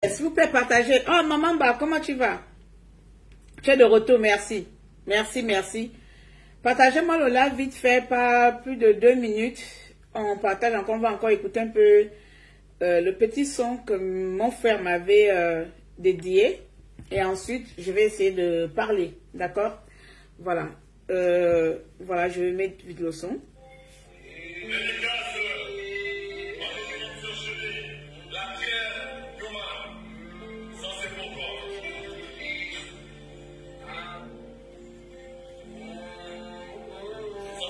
S'il vous plaît, partagez. Oh, maman, bah, comment tu vas? Tu es de retour, merci. Merci, merci. Partagez-moi le live vite fait, pas plus de 2 minutes. On partage encore, on va encore écouter un peu le petit son que mon frère m'avait dédié. Et ensuite, je vais essayer de parler, d'accord? Voilà. Voilà, je vais mettre vite le son.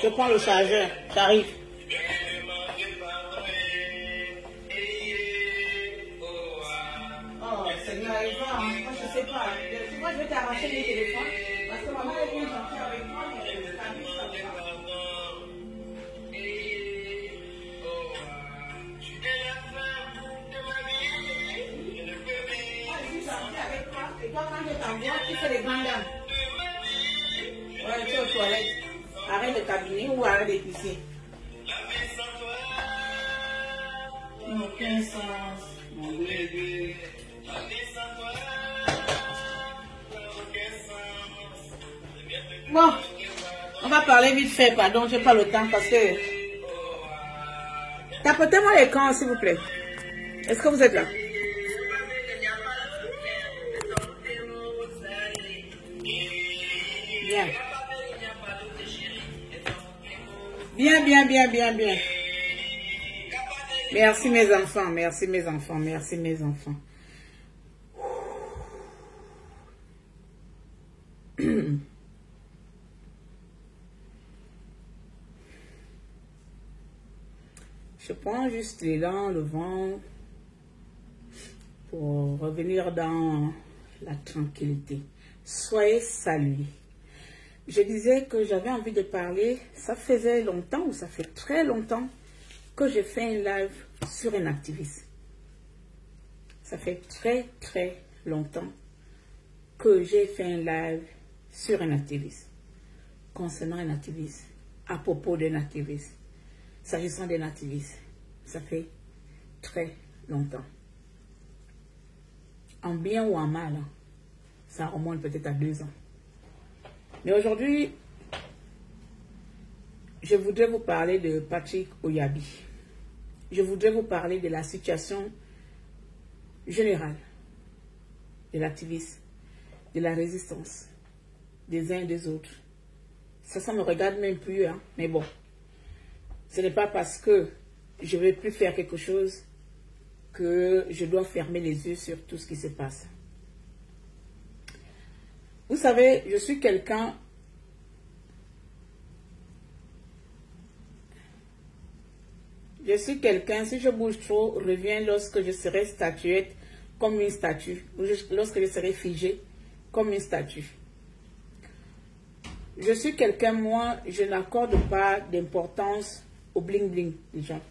Je prends le chargeur, j'arrive. Oh, Seigneur, il va, hein. Moi, je sais pas. Moi, je vais t'arracher les téléphones. Parce que maman est bien gentille avec moi, mais le cabine, ça va pas. Moi, je suis gentille avec toi. Et toi, quand je t'envoie, tu fais les bandanes. Ouais, tu es aux toilettes. Arrête de cabiner ou arrête de pisser. Aucun sens, mon bébé. Bon, on va parler vite fait, pardon, j'ai pas le temps parce que... Tapotez-moi l'écran, s'il vous plaît. Est-ce que vous êtes là? Bien. Bien. Merci mes enfants, merci mes enfants, merci mes enfants. Je prends juste l'élan, le vent pour revenir dans la tranquillité. Soyez salués. Je disais que j'avais envie de parler, ça faisait longtemps ou ça fait très longtemps que j'ai fait un live sur un activiste. Ça fait très longtemps que j'ai fait un live sur un activiste, concernant un activiste, à propos d'un activiste, s'agissant d'un activiste. Ça fait très longtemps. En bien ou en mal, ça remonte peut-être à 2 ans. Mais aujourd'hui, je voudrais vous parler de Patrick Oyabi. Je voudrais vous parler de la situation générale de l'activiste, de la résistance, des uns et des autres. Ça me regarde même plus, hein, mais bon. Ce n'est pas parce que je ne vais plus faire quelque chose que je dois fermer les yeux sur tout ce qui se passe. Vous savez, je suis quelqu'un... si je bouge trop, reviens lorsque je serai statuette comme une statue, ou lorsque je serai figée comme une statue. Je suis quelqu'un, moi, je n'accorde pas d'importance au bling-bling des gens.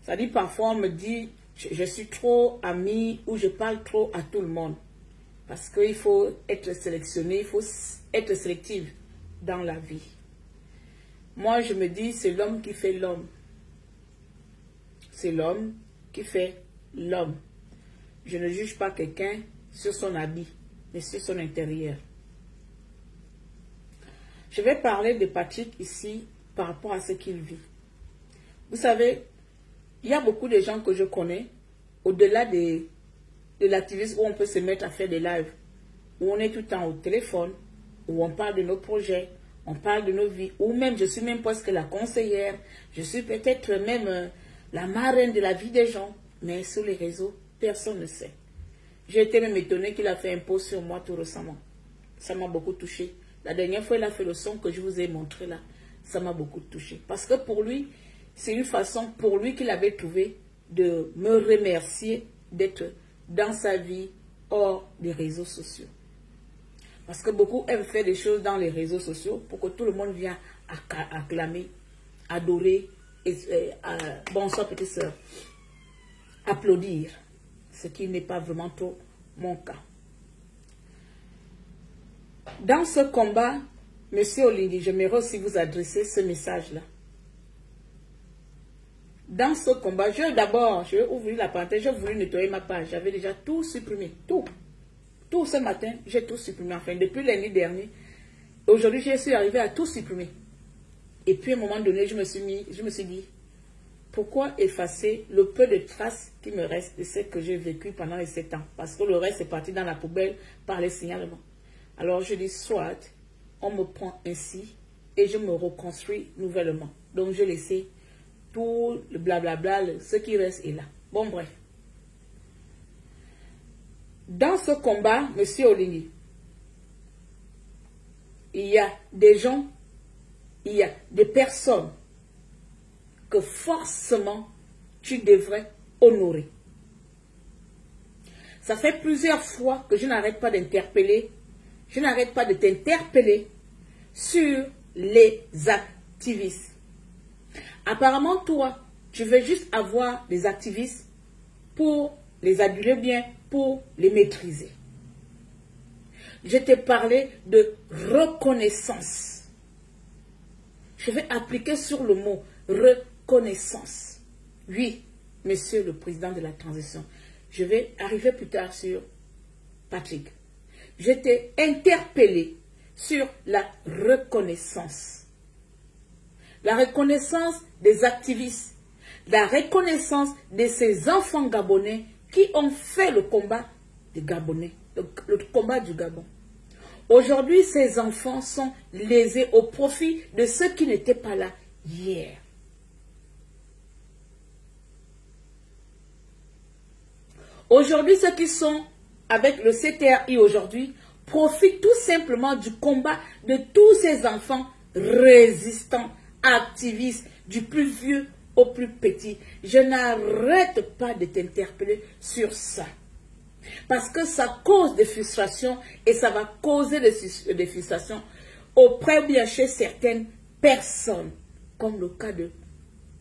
C'est-à-dire, parfois, on me dit, je suis trop amie ou je parle trop à tout le monde. Parce qu'il faut être sélectionné, il faut être sélective dans la vie. Moi, je me dis, c'est l'homme qui fait l'homme. C'est l'homme qui fait l'homme. Je ne juge pas quelqu'un sur son habit, mais sur son intérieur. Je vais parler de Patrick ici par rapport à ce qu'il vit. Vous savez, il y a beaucoup de gens que je connais, au-delà de l'activisme où on peut se mettre à faire des lives, où on est tout le temps au téléphone, où on parle de nos projets, on parle de nos vies, ou même, je suis même presque la conseillère, je suis peut-être même la marraine de la vie des gens, mais sur les réseaux, personne ne sait. J'ai été même étonnée qu'il a fait un post sur moi tout récemment. Ça m'a beaucoup touchée. La dernière fois, il a fait le son que je vous ai montré là. Ça m'a beaucoup touchée. Parce que pour lui, c'est une façon pour lui qu'il avait trouvé de me remercier d'être dans sa vie hors des réseaux sociaux. Parce que beaucoup aiment faire des choses dans les réseaux sociaux pour que tout le monde vienne acclamer, adorer, bonsoir petite soeur, applaudir. Ce qui n'est pas vraiment trop mon cas. Dans ce combat, Monsieur Olindi, j'aimerais aussi vous adresser ce message-là. dans ce combat, je vais ouvrir la parenthèse, j'ai voulu nettoyer ma page. J'avais déjà tout supprimé, tout. Tout ce matin, j'ai tout supprimé. Enfin, depuis l'année dernière, aujourd'hui, je suis arrivé à tout supprimer. Et puis, à un moment donné, je me suis dit, pourquoi effacer le peu de traces qui me reste de ce que j'ai vécu pendant les 7 ans? Parce que le reste est parti dans la poubelle par les signalements. Alors, je dis, soit on me prend ainsi et je me reconstruis nouvellement. Donc, je laissais tout le blablabla, ce qui reste est là. Bon, bref. Dans ce combat, M. Oligny, il y a des gens, il y a des personnes que forcément tu devrais honorer. Ça fait plusieurs fois que je n'arrête pas d'interpeller, je n'arrête pas de t'interpeller sur les activistes. Apparemment, toi, tu veux juste avoir des activistes pour les aduler bien, pour les maîtriser. Je t'ai parlé de reconnaissance. Je vais appliquer sur le mot reconnaissance. Oui, monsieur le président de la transition. Je vais arriver plus tard sur Patrick. Je t'ai interpellé sur la reconnaissance. La reconnaissance des activistes. La reconnaissance de ces enfants gabonais qui ont fait le combat des Gabonais, le combat du Gabon. Aujourd'hui, ces enfants sont lésés au profit de ceux qui n'étaient pas là hier. Aujourd'hui, ceux qui sont avec le CTRI aujourd'hui profitent tout simplement du combat de tous ces enfants résistants, activistes, du plus vieux au plus petit. Je n'arrête pas de t'interpeller sur ça. Parce que ça cause des frustrations et ça va causer des frustrations auprès ou bien chez certaines personnes, comme le cas de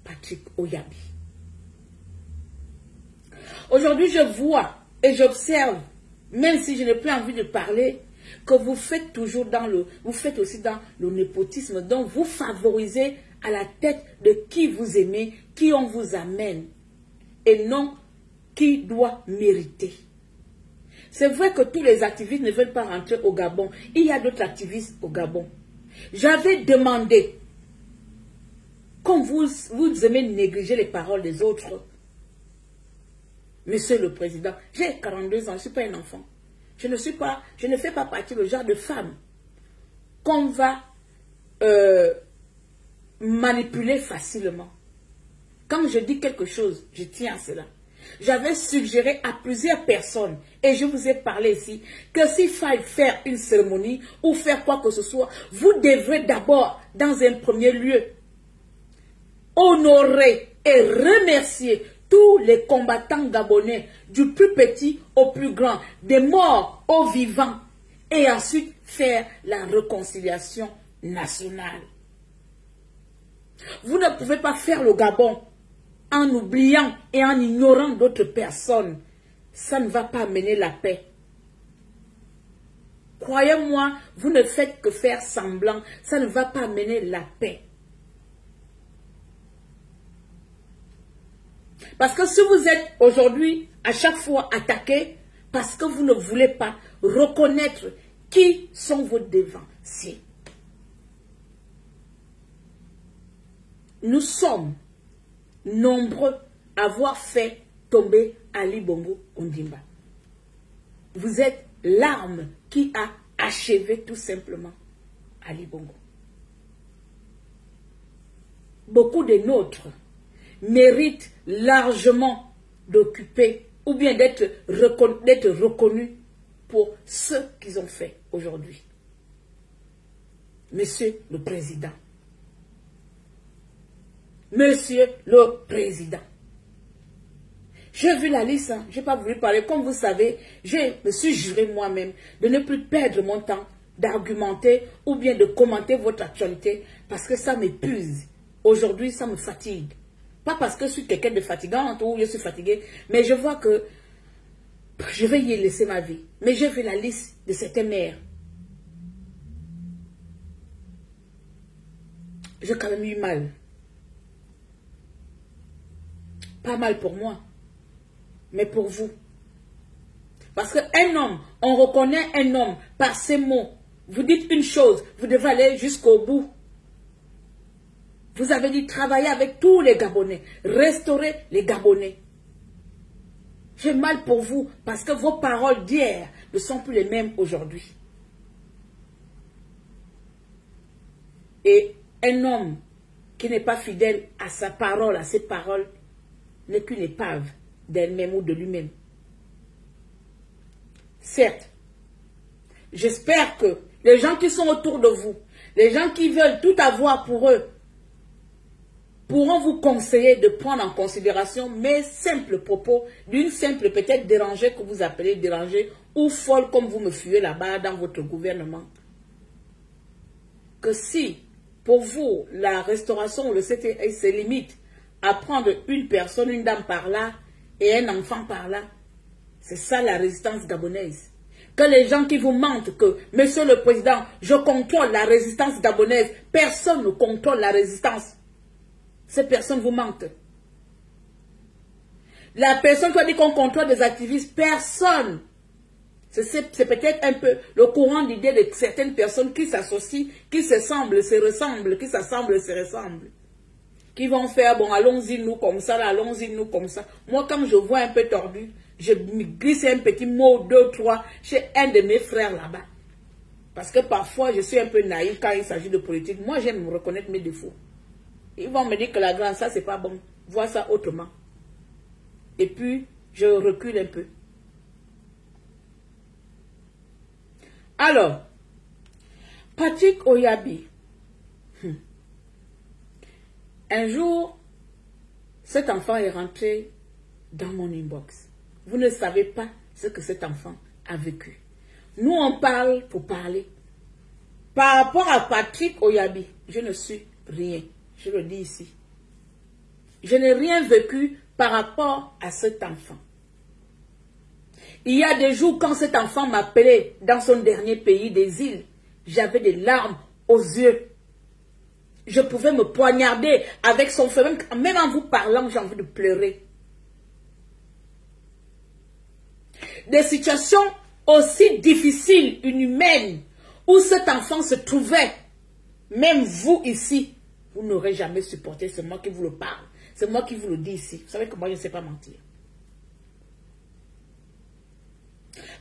Patrick Oyabi. Aujourd'hui, je vois et j'observe, même si je n'ai plus envie de parler, que vous faites toujours vous faites aussi dans le népotisme, donc vous favorisez à la tête de qui vous aimez, qui on vous amène, et non qui doit mériter. C'est vrai que tous les activistes ne veulent pas rentrer au Gabon. Il y a d'autres activistes au Gabon. J'avais demandé, comme vous aimez négliger les paroles des autres, Monsieur le Président, j'ai 42 ans, je ne suis pas un enfant. Je ne fais pas partie du genre de femme qu'on va manipuler facilement. Quand je dis quelque chose, je tiens à cela. J'avais suggéré à plusieurs personnes, et je vous ai parlé ici, que s'il fallait faire une cérémonie ou faire quoi que ce soit, vous devrez d'abord, dans un premier lieu, honorer et remercier tous les combattants gabonais, du plus petit au plus grand, des morts aux vivants, et ensuite faire la réconciliation nationale. Vous ne pouvez pas faire le Gabon en oubliant et en ignorant d'autres personnes. Ça ne va pas amener la paix. Croyez-moi, vous ne faites que faire semblant. Ça ne va pas amener la paix. Parce que si vous êtes aujourd'hui à chaque fois attaqué, parce que vous ne voulez pas reconnaître qui sont vos devanciers. Nous sommes nombreux à avoir fait tomber Ali Bongo Ondimba. Vous êtes l'arme qui a achevé tout simplement Ali Bongo. Beaucoup de nôtres méritent largement d'occuper ou bien d'être reconnus pour ce qu'ils ont fait aujourd'hui. Monsieur le Président. Monsieur le Président. J'ai vu la liste, hein. Je n'ai pas voulu parler. Comme vous savez, je me suis juré moi-même de ne plus perdre mon temps d'argumenter ou bien de commenter votre actualité parce que ça m'épuise. Aujourd'hui, ça me fatigue. Pas parce que je suis quelqu'un de fatigant ou je suis fatigué, mais je vois que je vais y laisser ma vie. Mais j'ai vu la liste de certains maires. J'ai quand même eu mal. pas mal pour moi, mais pour vous. Parce qu'un homme, on reconnaît un homme par ses mots. Vous dites une chose, vous devez aller jusqu'au bout. Vous avez dit travailler avec tous les Gabonais, restaurer les Gabonais. J'ai mal pour vous parce que vos paroles d'hier ne sont plus les mêmes aujourd'hui. Et un homme qui n'est pas fidèle à sa parole, à ses paroles, n'est qu'une épave d'elle-même ou de lui-même. Certes, j'espère que les gens qui sont autour de vous, les gens qui veulent tout avoir pour eux, pourront vous conseiller de prendre en considération mes simples propos, d'une simple peut-être dérangée que vous appelez dérangée ou folle comme vous me fuyez là-bas dans votre gouvernement. Que si, pour vous, la restauration ou le CTI se limite à prendre une personne, une dame par là et un enfant par là, c'est ça la résistance gabonaise. Que les gens qui vous mentent que, Monsieur le Président, je contrôle la résistance gabonaise, personne ne contrôle la résistance. Ces personnes vous mentent. La personne qui a dit qu'on contrôle des activistes, personne. C'est peut-être un peu le courant d'idée de certaines personnes qui s'associent, qui se semblent, se ressemblent, qui s'assemblent, se ressemblent. Qui vont faire, bon, allons-y nous comme ça, allons-y nous comme ça. Moi, comme je vois un peu tordu, je me glisse un petit mot, 2, 3, chez un de mes frères là-bas. Parce que parfois, je suis un peu naïf quand il s'agit de politique. Moi, j'aime me reconnaître mes défauts. Ils vont me dire que la grande, ça, c'est pas bon. Vois ça autrement. Et puis, je recule un peu. Alors, Patrick Oyabi. Un jour, cet enfant est rentré dans mon inbox. Vous ne savez pas ce que cet enfant a vécu. Nous, on parle pour parler. Par rapport à Patrick Oyabi, je ne suis rien. Je le dis ici. Je n'ai rien vécu par rapport à cet enfant. Il y a des jours quand cet enfant m'appelait dans son dernier pays des îles, j'avais des larmes aux yeux. Je pouvais me poignarder avec son feu. Même en vous parlant, j'ai envie de pleurer. Des situations aussi difficiles, inhumaines, où cet enfant se trouvait, même vous ici, vous n'aurez jamais supporté, c'est moi qui vous le parle. C'est moi qui vous le dis ici. Vous savez que moi, je ne sais pas mentir.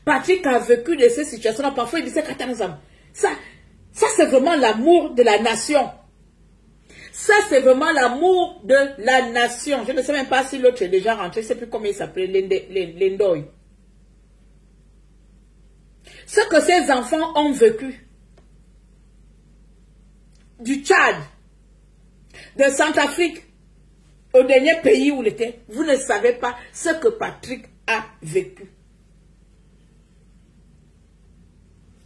Patrick a vécu de ces situations-là. Parfois, il disait, ça c'est vraiment l'amour de la nation. Ça, c'est vraiment l'amour de la nation. Je ne sais même pas si l'autre est déjà rentré. Je ne sais plus comment il s'appelait, Lendoy. Ce que ces enfants ont vécu. Du Tchad, de Centrafrique, au dernier pays où il était, vous ne savez pas ce que Patrick a vécu.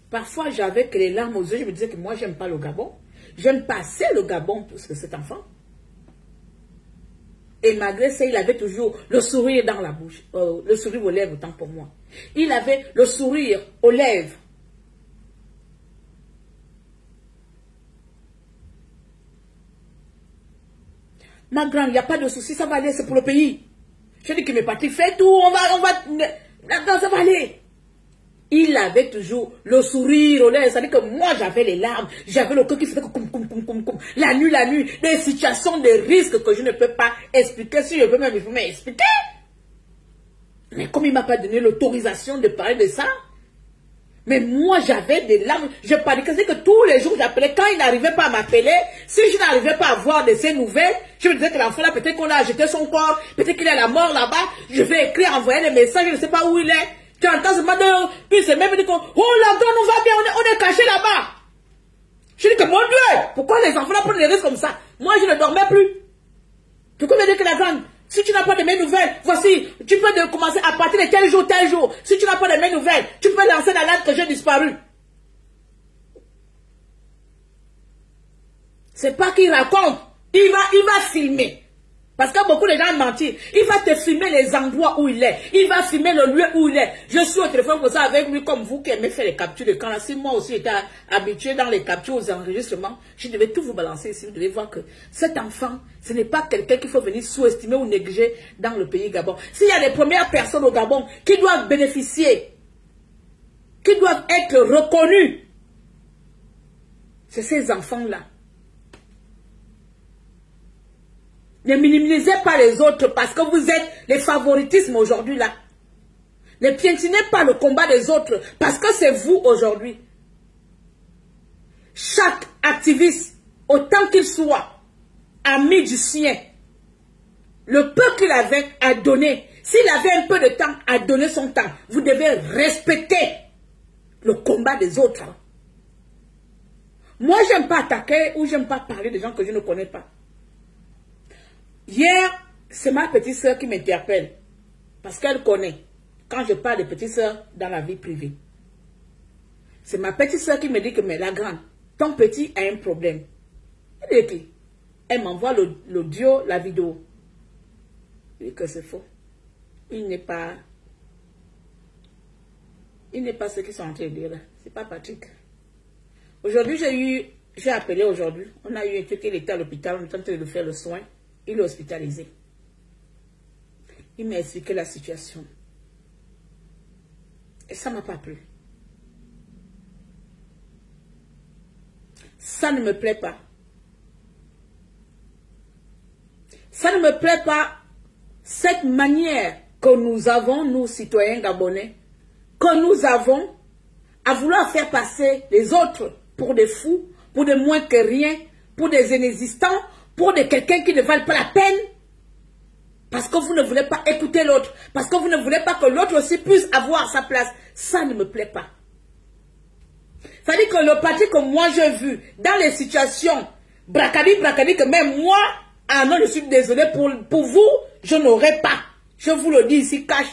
Parfois, j'avais que les larmes aux yeux, je me disais que moi, j'aime pas le Gabon. J'aime pas assez le Gabon plus que cet enfant. Et malgré ça, il avait toujours le sourire dans la bouche, le sourire aux lèvres, autant pour moi. Il avait le sourire aux lèvres. Ma grande, il n'y a pas de souci, ça va aller, c'est pour le pays. Je dis que mes partis, fais tout, on va, ça va aller. Il avait toujours le sourire aux lèvres, c'est-à-dire que moi j'avais les larmes, j'avais le cœur qui faisait comme, la nuit, des situations de risque que je ne peux pas expliquer, si je peux même expliquer. Mais comme il ne m'a pas donné l'autorisation de parler de ça, mais moi j'avais des larmes, je paniquais, c'est que tous les jours j'appelais, quand il n'arrivait pas à m'appeler, si je n'arrivais pas à voir de ses nouvelles, je me disais que l'enfant là, peut-être qu'on a jeté son corps, peut-être qu'il est à la mort là-bas, je vais écrire, envoyer des messages, je ne sais pas où il est. Tu entends ce matin, puis c'est même dit qu'on, oh la grande, on va bien, on est caché là-bas. Je dis que mon Dieu, pourquoi les enfants là prennent des risques comme ça? Moi je ne dormais plus. Tu peux me dire que la grande, si tu n'as pas de mes nouvelles, voici, tu peux commencer à partir de tel jour. Si tu n'as pas de mes nouvelles, tu peux lancer la lettre que j'ai disparu. C'est pas qu'il raconte, il va filmer. Parce que beaucoup de gens mentent. Il va te filmer les endroits où il est. Il va filmer le lieu où il est. Je suis au téléphone pour ça avec lui comme vous qui aimez faire les captures de quand. Si moi aussi j'étais habitué dans les captures aux enregistrements, je devais tout vous balancer ici. Vous devez voir que cet enfant, ce n'est pas quelqu'un qu'il faut venir sous-estimer ou négliger dans le pays Gabon. S'il y a des premières personnes au Gabon qui doivent bénéficier, qui doivent être reconnus, c'est ces enfants-là. Ne minimisez pas les autres parce que vous êtes les favoritismes aujourd'hui là. Ne piétinez pas le combat des autres parce que c'est vous aujourd'hui. Chaque activiste, autant qu'il soit, ami du sien, le peu qu'il avait à donner, s'il avait un peu de temps à donner son temps, vous devez respecter le combat des autres. Moi, j'aime pas attaquer ou j'aime pas parler des gens que je ne connais pas. Hier, c'est ma petite soeur qui m'interpelle. Parce qu'elle connaît. Quand je parle de petite soeur dans la vie privée. C'est ma petite soeur qui me dit que, mais la grande, ton petit a un problème. Elle m'envoie l'audio, la vidéo. Je dis que c'est faux. Il n'est pas ce qu'ils sont en train de dire là. C'est pas Patrick. Aujourd'hui, j'ai appelé aujourd'hui. On a eu un truc, il était à l'hôpital, on est en train de faire le soin. Il est hospitalisé. Il m'a expliqué la situation. Et ça ne m'a pas plu. Ça ne me plaît pas. Ça ne me plaît pas cette manière que nous avons, nous citoyens gabonais, que nous avons à vouloir faire passer les autres pour des fous, pour des moins que rien, pour des inexistants, pour de quelqu'un qui ne valent pas la peine, parce que vous ne voulez pas écouter l'autre, parce que vous ne voulez pas que l'autre aussi puisse avoir sa place. Ça ne me plaît pas. Ça dit que le parti que moi j'ai vu dans les situations bracadi, que même moi, ah non, je suis désolé pour vous, je n'aurais pas. Je vous le dis ici, cash.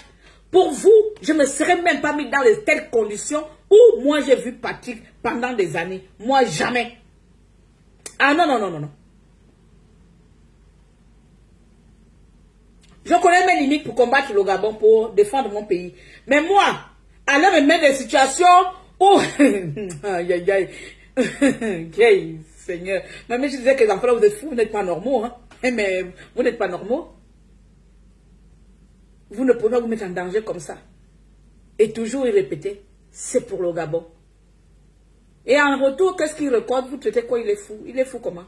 Pour vous, je ne me serais même pas mis dans les telles conditions où moi j'ai vu Patrick pendant des années. Moi, jamais. Ah non, non, non, non, non. Je connais mes limites pour combattre le Gabon, pour défendre mon pays. Mais moi, aller me mettre dans des situations où... aïe, aïe, aïe. Seigneur. Même je disais que les enfants, vous êtes fous, vous n'êtes pas normaux. Hein? Mais vous n'êtes pas normaux. Vous ne pouvez pas vous mettre en danger comme ça. Et toujours y répéter, c'est pour le Gabon. Et en retour, qu'est-ce qu'il recorde? Vous traitez quoi? Il est fou. Il est fou comment?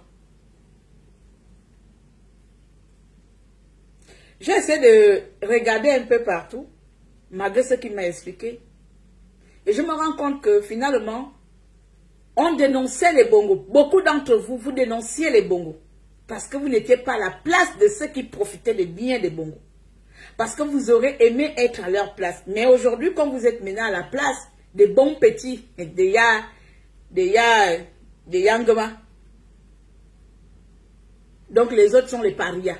J'essaie de regarder un peu partout, malgré ce qu'il m'a expliqué. Et je me rends compte que finalement, on dénonçait les bongos. Beaucoup d'entre vous, vous dénonciez les bongos. Parce que vous n'étiez pas à la place de ceux qui profitaient des biens des bongos. Parce que vous aurez aimé être à leur place. Mais aujourd'hui, quand vous êtes maintenant à la place des bons petits, des Yangama, donc les autres sont les parias.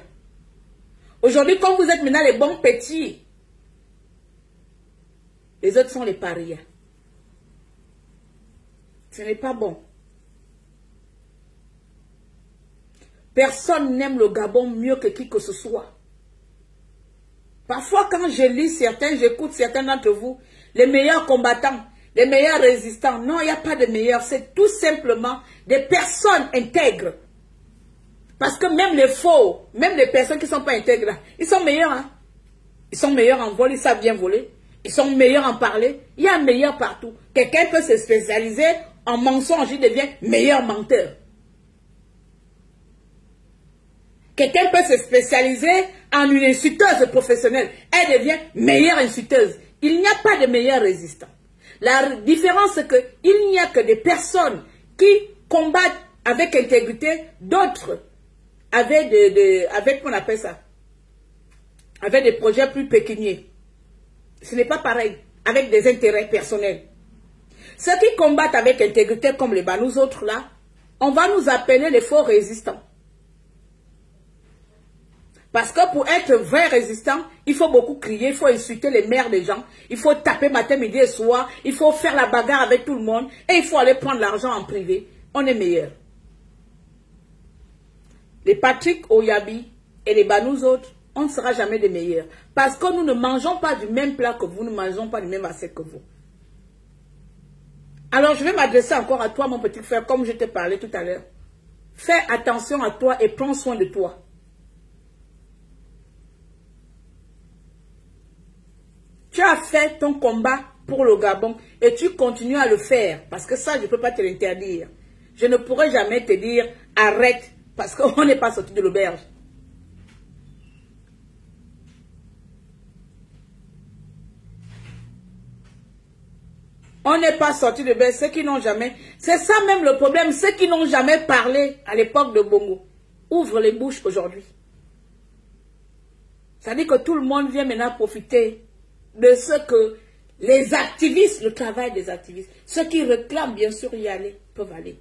Aujourd'hui, quand vous êtes maintenant les bons petits, les autres sont les parias. Ce n'est pas bon. Personne n'aime le Gabon mieux que qui que ce soit. Parfois, quand je lis certains, j'écoute certains d'entre vous, les meilleurs combattants, les meilleurs résistants. Non, il n'y a pas de meilleurs. C'est tout simplement des personnes intègres. Parce que même les faux, même les personnes qui ne sont pas intègres, ils sont meilleurs. Hein? Ils sont meilleurs en vol, ils savent bien voler. Ils sont meilleurs en parler. Il y a un meilleur partout. Quelqu'un peut se spécialiser en mensonge, il devient meilleur menteur. Quelqu'un peut se spécialiser en une insulteuse professionnelle. Elle devient meilleure insulteuse. Il n'y a pas de meilleur résistant. La différence, c'est qu'il n'y a que des personnes qui combattent avec intégrité, d'autres avec qu'on appelle ça, avec des projets plus pécuniers. Ce n'est pas pareil, avec des intérêts personnels. Ceux qui combattent avec intégrité, comme les nous autres là, on va nous appeler les faux résistants. Parce que pour être vrai résistant, il faut beaucoup crier, il faut insulter les mères des gens, il faut taper matin, midi et soir, il faut faire la bagarre avec tout le monde et il faut aller prendre l'argent en privé. On est meilleur. Les Patrick Oyabi, et les Banous autres, on ne sera jamais des meilleurs. Parce que nous ne mangeons pas du même plat que vous, nous ne mangeons pas du même assiette que vous. Alors je vais m'adresser encore à toi, mon petit frère, comme je t'ai parlé tout à l'heure. Fais attention à toi et prends soin de toi. Tu as fait ton combat pour le Gabon et tu continues à le faire. Parce que ça, je ne peux pas te l'interdire. Je ne pourrai jamais te dire arrête parce qu'on n'est pas sorti de l'auberge. On n'est pas sorti de l'auberge. Ceux qui n'ont jamais... C'est ça même le problème. Ceux qui n'ont jamais parlé à l'époque de Bongo ouvrent les bouches aujourd'hui. Ça dit que tout le monde vient maintenant profiter de ce que les activistes, le travail des activistes, ceux qui réclament bien sûr y aller, peuvent aller.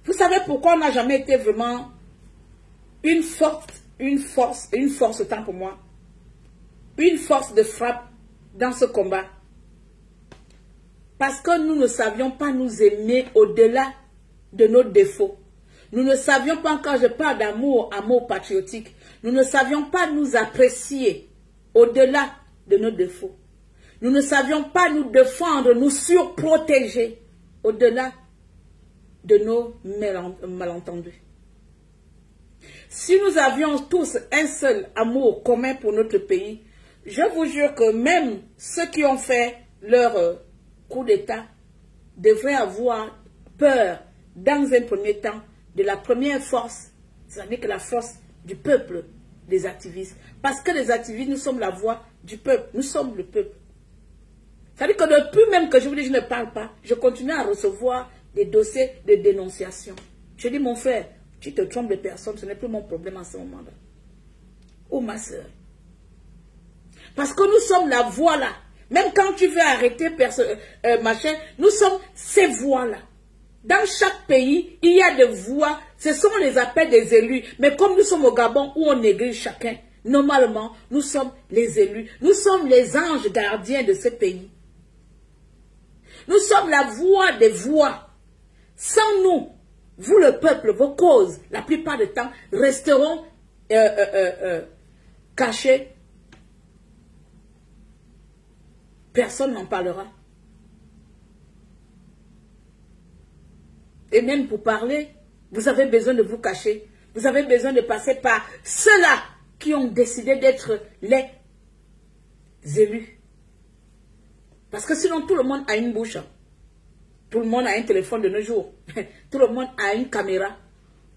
Vous savez pourquoi on n'a jamais été vraiment une force autant pour moi, une force de frappe dans ce combat? Parce que nous ne savions pas nous aimer au-delà de nos défauts. Nous ne savions pas, quand je parle d'amour, amour patriotique, nous ne savions pas nous apprécier au-delà de nos défauts. Nous ne savions pas nous défendre, nous surprotéger au-delà de nos malentendus. Si nous avions tous un seul amour commun pour notre pays, je vous jure que même ceux qui ont fait leur coup d'État devraient avoir peur, dans un premier temps, de la première force, c'est-à-dire que la force du peuple, des activistes. Parce que les activistes, nous sommes la voix du peuple, nous sommes le peuple. C'est-à-dire que depuis même que je vous dis, je ne parle pas, je continue à recevoir des dossiers de dénonciation. Je dis, mon frère, tu te trompes de personne, ce n'est plus mon problème en ce moment-là. Ou ma soeur. Parce que nous sommes la voix là. Même quand tu veux arrêter machin, nous sommes ces voix-là. Dans chaque pays, il y a des voix, ce sont les appels des élus. Mais comme nous sommes au Gabon où on néglige chacun, normalement, nous sommes les élus. Nous sommes les anges gardiens de ce pays. Nous sommes la voix des voix. Sans nous, vous le peuple, vos causes, la plupart du temps, resteront cachées. Personne n'en parlera. Et même pour parler, vous avez besoin de vous cacher. Vous avez besoin de passer par ceux-là qui ont décidé d'être les élus. Parce que sinon, tout le monde a une bouche. Tout le monde a un téléphone de nos jours. Tout le monde a une caméra.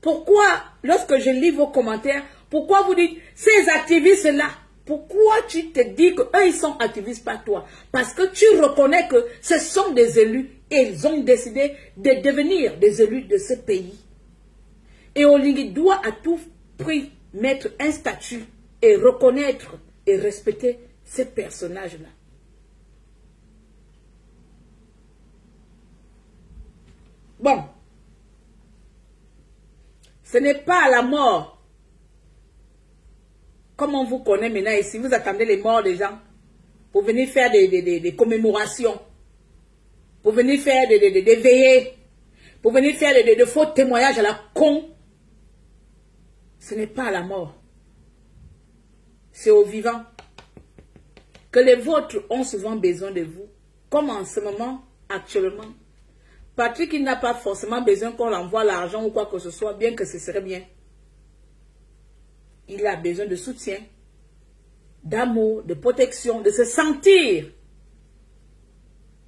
Pourquoi, lorsque je lis vos commentaires, pourquoi vous dites, ces activistes-là, pourquoi tu te dis qu'eux, ils sont activistes, pas toi? Parce que tu reconnais que ce sont des élus et ils ont décidé de devenir des élus de ce pays. Et Olingi doit à tout prix mettre un statut et reconnaître et respecter ces personnages-là. Bon, ce n'est pas à la mort. Comme on vous connaît maintenant ici, vous attendez les morts des gens pour venir faire des commémorations, pour venir faire des veillées, pour venir faire de faux témoignages à la con. Ce n'est pas à la mort. C'est aux vivants. Que les vôtres ont souvent besoin de vous. Comme en ce moment, actuellement. Patrick, il n'a pas forcément besoin qu'on l'envoie l'argent ou quoi que ce soit, bien que ce serait bien. Il a besoin de soutien, d'amour, de protection, de se sentir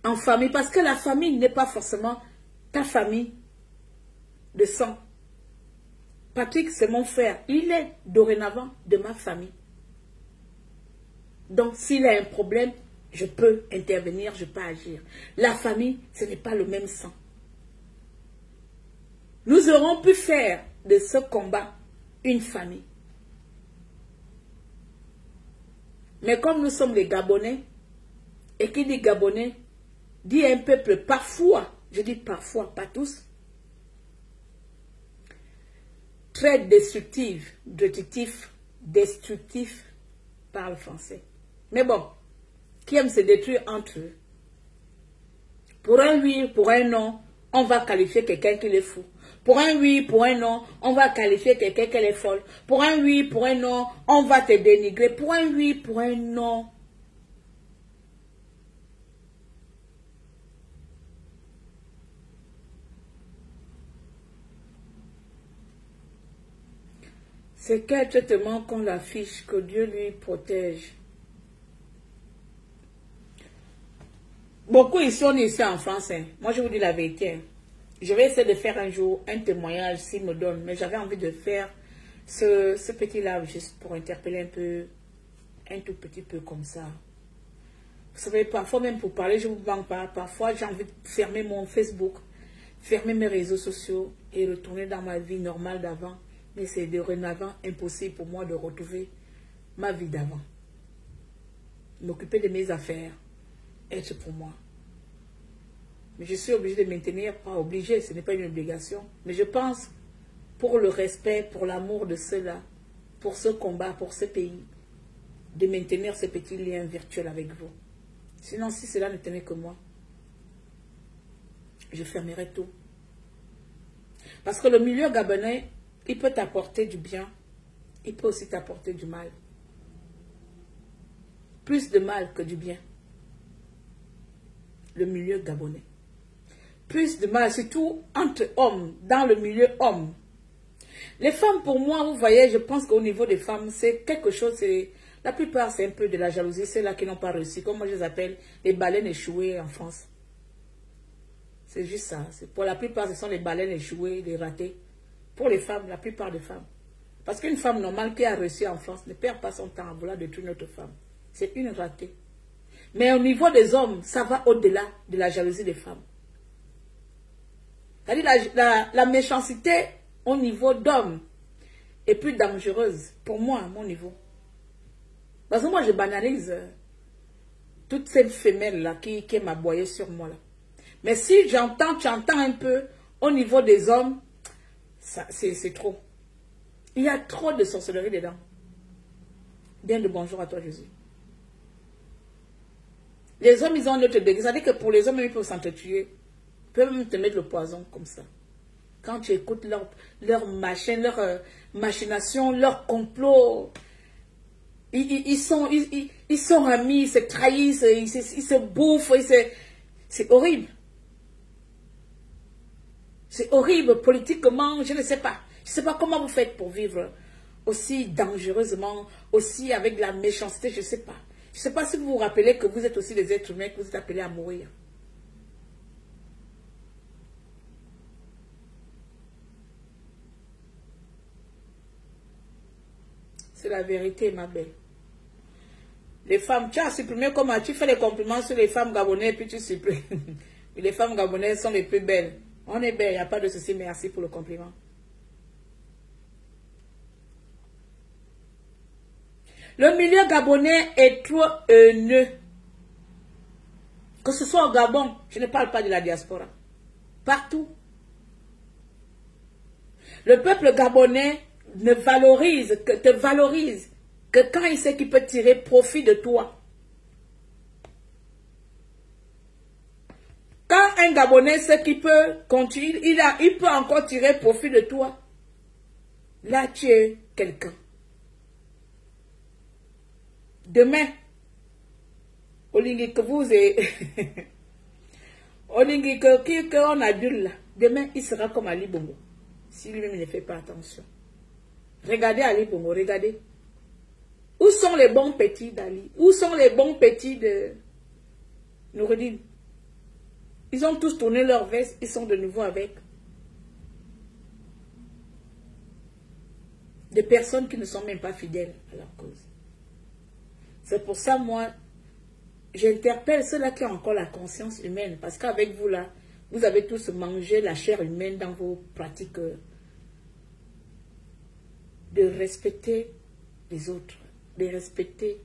en famille. Parce que la famille n'est pas forcément ta famille de sang. Patrick, c'est mon frère. Il est dorénavant de ma famille. Donc, s'il a un problème, je peux intervenir, je peux agir. La famille, ce n'est pas le même sang. Nous aurons pu faire de ce combat une famille. Mais comme nous sommes les Gabonais, et qui dit Gabonais, dit un peuple parfois, je dis parfois, pas tous, très destructif, parle français. Mais bon, qui aime se détruire entre eux. Pour un oui, pour un non, on va qualifier quelqu'un qui est fou. Pour un oui, pour un non, on va qualifier quelqu'un qu'elle est folle. Pour un oui, pour un non, on va te dénigrer. Pour un oui, pour un non. C'est quel traitement qu'on l'affiche, que Dieu lui protège. Beaucoup ici, on est ici en France. Hein. Moi, je vous dis la vérité. Hein. Je vais essayer de faire un jour un témoignage s'il me donne. Mais j'avais envie de faire ce petit live juste pour interpeller un peu, un tout petit peu comme ça. Vous savez, parfois même pour parler, je ne vous manque pas. Parfois, j'ai envie de fermer mon Facebook, fermer mes réseaux sociaux et retourner dans ma vie normale d'avant. Mais c'est dorénavant impossible pour moi de retrouver ma vie d'avant. M'occuper de mes affaires, être pour moi. Mais je suis obligée de maintenir, pas obligée, ce n'est pas une obligation. Mais je pense, pour le respect, pour l'amour de ceux-là, pour ce combat, pour ce pays, de maintenir ce petit lien virtuel avec vous. Sinon, si cela ne tenait que moi, je fermerais tout. Parce que le milieu gabonais, il peut t'apporter du bien, il peut aussi t'apporter du mal. Plus de mal que du bien. Le milieu gabonais. Plus de mal, surtout entre hommes, dans le milieu homme. Les femmes, pour moi, vous voyez, je pense qu'au niveau des femmes, c'est quelque chose, la plupart, c'est un peu de la jalousie, c'est là qui n'ont pas réussi, comme moi je les appelle, les baleines échouées en France. C'est juste ça. Pour la plupart, ce sont les baleines échouées, les ratés. Pour les femmes, la plupart des femmes. Parce qu'une femme normale qui a réussi en France ne perd pas son temps à vouloir détruire une autre femme. C'est une ratée. Mais au niveau des hommes, ça va au-delà de la jalousie des femmes. C'est-à-dire la méchanceté au niveau d'hommes est plus dangereuse pour moi, à mon niveau. Parce que moi, je banalise toute cette femelle-là qui m'aboyait sur moi. Là. Mais si tu entends un peu au niveau des hommes, c'est trop. Il y a trop de sorcellerie dedans. Bien de bonjour à toi, Jésus. Les hommes, ils ont notre degré. C'est-à-dire que pour les hommes, ils peuvent s'entretuer. Ils peuvent même te mettre le poison comme ça. Quand tu écoutes leur machin, leur machination, leur complot, ils sont amis, ils se trahissent, ils se bouffent. C'est horrible. C'est horrible politiquement, je ne sais pas. Je ne sais pas comment vous faites pour vivre aussi dangereusement, aussi avec de la méchanceté, je ne sais pas. Je ne sais pas si vous vous rappelez que vous êtes aussi des êtres humains, que vous êtes appelés à mourir. C'est la vérité, ma belle. Les femmes, tu as supprimé comment? Tu fais des compliments sur les femmes gabonaises, puis tu supprimes. Les femmes gabonaises sont les plus belles. On est belles, il n'y a pas de souci, merci pour le compliment. Le milieu gabonais est trop haineux. Que ce soit au Gabon, je ne parle pas de la diaspora. Partout. Le peuple gabonais te valorise que quand il sait qu'il peut tirer profit de toi. Quand un Gabonais sait qu'il peut continuer, il peut encore tirer profit de toi. Là, tu es quelqu'un. Demain, Olingi que vous êtes, Olingi que on adulte là, demain il sera comme Ali Bongo, si lui-même ne fait pas attention. Regardez Ali Bongo, regardez. Où sont les bons petits d'Ali? Où sont les bons petits de Noureddin? Ils ont tous tourné leur veste, ils sont de nouveau avec des personnes qui ne sont même pas fidèles à leur cause. C'est pour ça, moi, j'interpelle ceux-là qui ont encore la conscience humaine. Parce qu'avec vous, là, vous avez tous mangé la chair humaine dans vos pratiques de respecter les autres, de respecter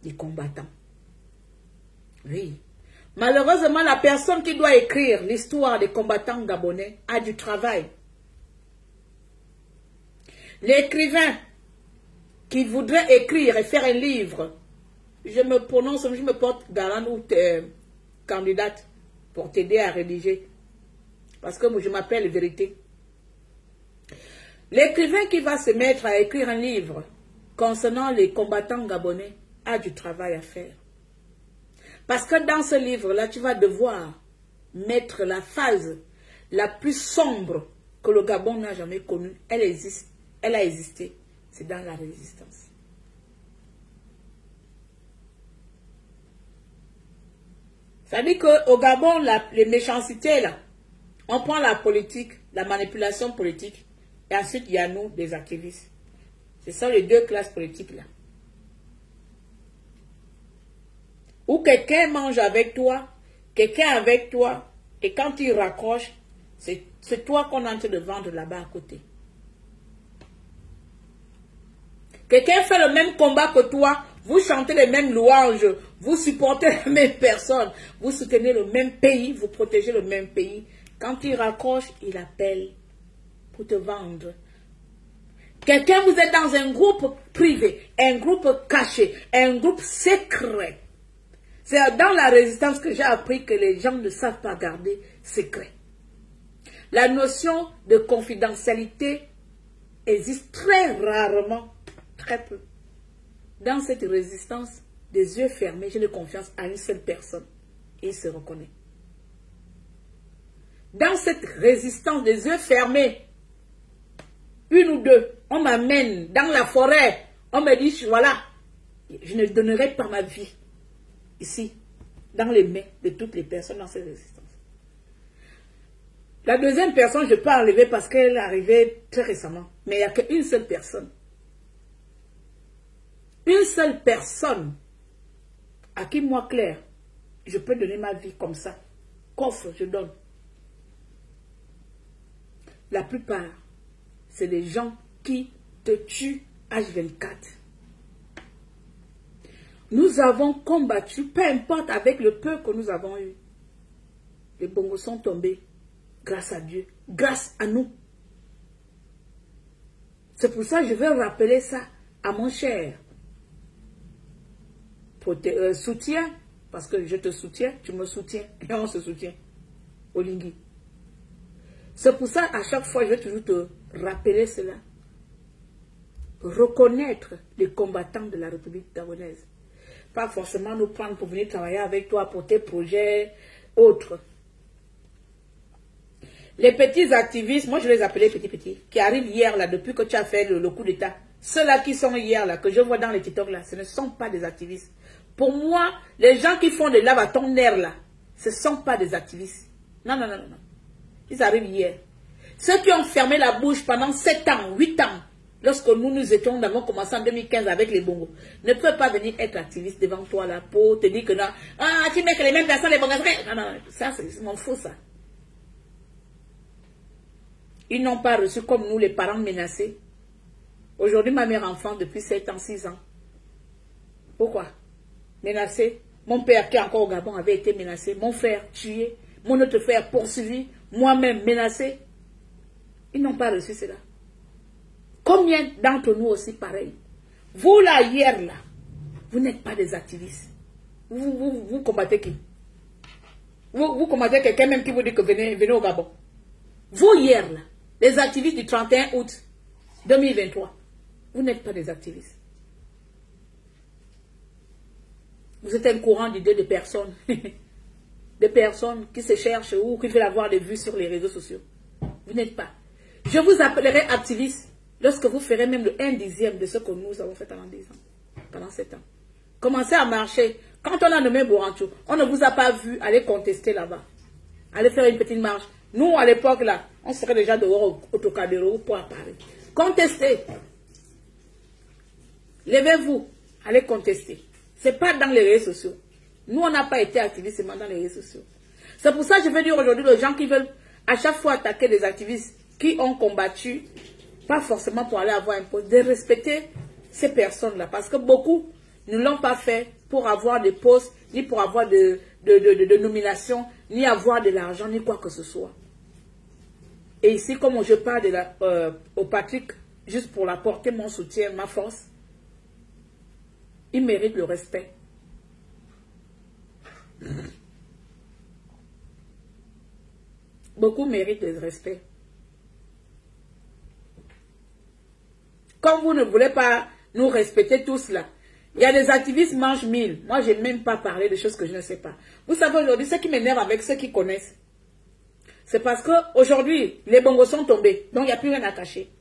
les combattants. Oui. Malheureusement, la personne qui doit écrire l'histoire des combattants gabonais a du travail. L'écrivain qui voudrait écrire et faire un livre, je me prononce, je me porte garant ou candidate pour t'aider à rédiger. Parce que moi, je m'appelle Vérité. L'écrivain qui va se mettre à écrire un livre concernant les combattants gabonais a du travail à faire. Parce que dans ce livre-là, tu vas devoir mettre la phase la plus sombre que le Gabon n'a jamais connue. Elle existe, elle a existé. C'est dans la résistance. Ça dit qu'au Gabon, les méchancetés, là, on prend la politique, la manipulation politique, et ensuite il y a nous, des activistes. Ce sont les deux classes politiques là. Ou quelqu'un mange avec toi, quelqu'un avec toi, et quand il raccroche, c'est toi qu'on est en train de vendre là-bas à côté. Quelqu'un fait le même combat que toi, vous chantez les mêmes louanges, vous supportez les mêmes personnes, vous soutenez le même pays, vous protégez le même pays. Quand il raccroche, il appelle pour te vendre. Quelqu'un, vous êtes dans un groupe privé, un groupe caché, un groupe secret. C'est dans la résistance que j'ai appris que les gens ne savent pas garder secret. La notion de confidentialité existe très rarement, très peu. Dans cette résistance, des yeux fermés, j'ai de confiance à une seule personne. Et il se reconnaît. Dans cette résistance des yeux fermés, une ou deux, on m'amène dans la forêt, on me dit, voilà, je ne donnerai pas ma vie ici, dans les mains de toutes les personnes dans cette résistance. La deuxième personne, je peux enlever parce qu'elle est arrivée très récemment, mais il n'y a qu'une seule personne. Une seule personne à qui, moi, Claire, je peux donner ma vie comme ça. Coffre, je donne. La plupart, c'est les gens qui te tuent H24. Nous avons combattu, peu importe avec le peu que nous avons eu. Les bongos sont tombés grâce à Dieu, grâce à nous. C'est pour ça que je veux rappeler ça à mon cher. Soutien, parce que je te soutiens, tu me soutiens, et on se soutient. Olingui. C'est pour ça, à chaque fois, je vais toujours te rappeler cela. Reconnaître les combattants de la République gabonaise. Pas forcément nous prendre pour venir travailler avec toi pour tes projets autres. Les petits activistes, moi je les appelais petits, qui arrivent hier là, depuis que tu as fait le coup d'état. Ceux-là qui sont hier là, que je vois dans les TikTok là, ce ne sont pas des activistes. Pour moi, les gens qui font de l'avatonnerre là, ce ne sont pas des activistes. Non, non, non, non. Ils arrivent hier. Ceux qui ont fermé la bouche pendant 7 ans, 8 ans, lorsque nous étions, nous avons commencé en 2015 avec les bongos, ne peuvent pas venir être activistes devant toi là pour te dire que non, ah, tu mets que les mêmes personnes, les bongos. Non, non, ça c'est mon faux ça. Ils n'ont pas reçu comme nous les parents menacés. Aujourd'hui, ma mère enfant depuis 7 ans, 6 ans. Pourquoi? Menacé. Mon père qui est encore au Gabon avait été menacé. Mon frère tué. Mon autre frère poursuivi. Moi-même menacé. Ils n'ont pas reçu cela. Combien d'entre nous aussi pareil? Vous là, hier là, vous n'êtes pas des activistes. Vous combattez qui? Vous combattez quelqu'un même qui vous dit que venez au Gabon. Vous hier là, les activistes du 31 août 2023, vous n'êtes pas des activistes. Vous êtes un courant d'idées de personnes. Des personnes qui se cherchent ou qui veulent avoir des vues sur les réseaux sociaux. Vous n'êtes pas. Je vous appellerai activiste lorsque vous ferez même le 1/10 de ce que nous avons fait pendant 10 ans. Pendant 7 ans. Commencez à marcher. Quand on a nommé Borancho, on ne vous a pas vu aller contester là-bas. Aller faire une petite marche. Nous, à l'époque, là, on serait déjà dehors au Trocadéro pour Paris. Contestez. Levez-vous. Allez contester. Ce n'est pas dans les réseaux sociaux. Nous, on n'a pas été activistes seulement dans les réseaux sociaux. C'est pour ça que je veux dire aujourd'hui aux gens qui veulent à chaque fois attaquer des activistes qui ont combattu, pas forcément pour aller avoir un poste, de respecter ces personnes-là. Parce que beaucoup ne l'ont pas fait pour avoir des postes, ni pour avoir de nominations, ni avoir de l'argent, ni quoi que ce soit. Et ici, comme je parle au Patrick, juste pour apporter mon soutien, ma force, il mérite le respect. Beaucoup méritent le respect. comme vous ne voulez pas nous respecter tous là, il y a des activistes mangent 1000. Moi, je n'ai même pas parlé de choses que je ne sais pas. Vous savez, aujourd'hui, ce qui m'énerve avec ceux qui connaissent, c'est parce qu'aujourd'hui, les bongos sont tombés. Donc, il n'y a plus rien à cacher.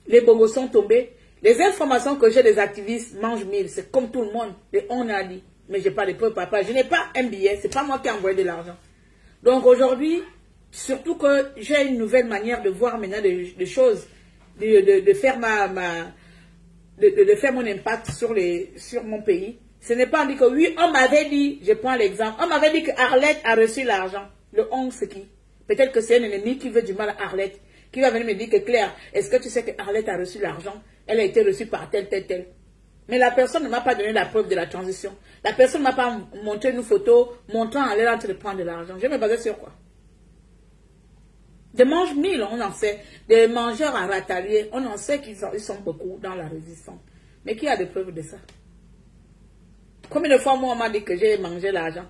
Les bongos sont tombés. Les informations que j'ai des activistes mangent 1000. C'est comme tout le monde. Et on a dit. Mais je n'ai pas de preuves, papa. Je n'ai pas un billet. Ce n'est pas moi qui ai envoyé de l'argent. Donc, aujourd'hui, surtout que j'ai une nouvelle manière de voir maintenant des choses, de faire de faire mon impact sur mon pays. Ce n'est pas dit que oui, on m'avait dit, je prends l'exemple, on m'avait dit que Arlette a reçu l'argent. Le 11, c'est qui? Peut-être que c'est un ennemi qui veut du mal à Arlette, qui va venir me dire que Claire, est-ce que tu sais que Arlette a reçu l'argent? Elle a été reçue par tel. Mais la personne ne m'a pas donné la preuve de la transition. La personne ne m'a pas montré une photo montrant à elle en train de prendre de l'argent. Je me basais sur quoi? Des mange 1000, on en sait. Des mangeurs à ratalier, on en sait qu'ils sont beaucoup dans la résistance. Mais qui a des preuves de ça? Combien de fois, moi, on m'a dit que j'ai mangé l'argent?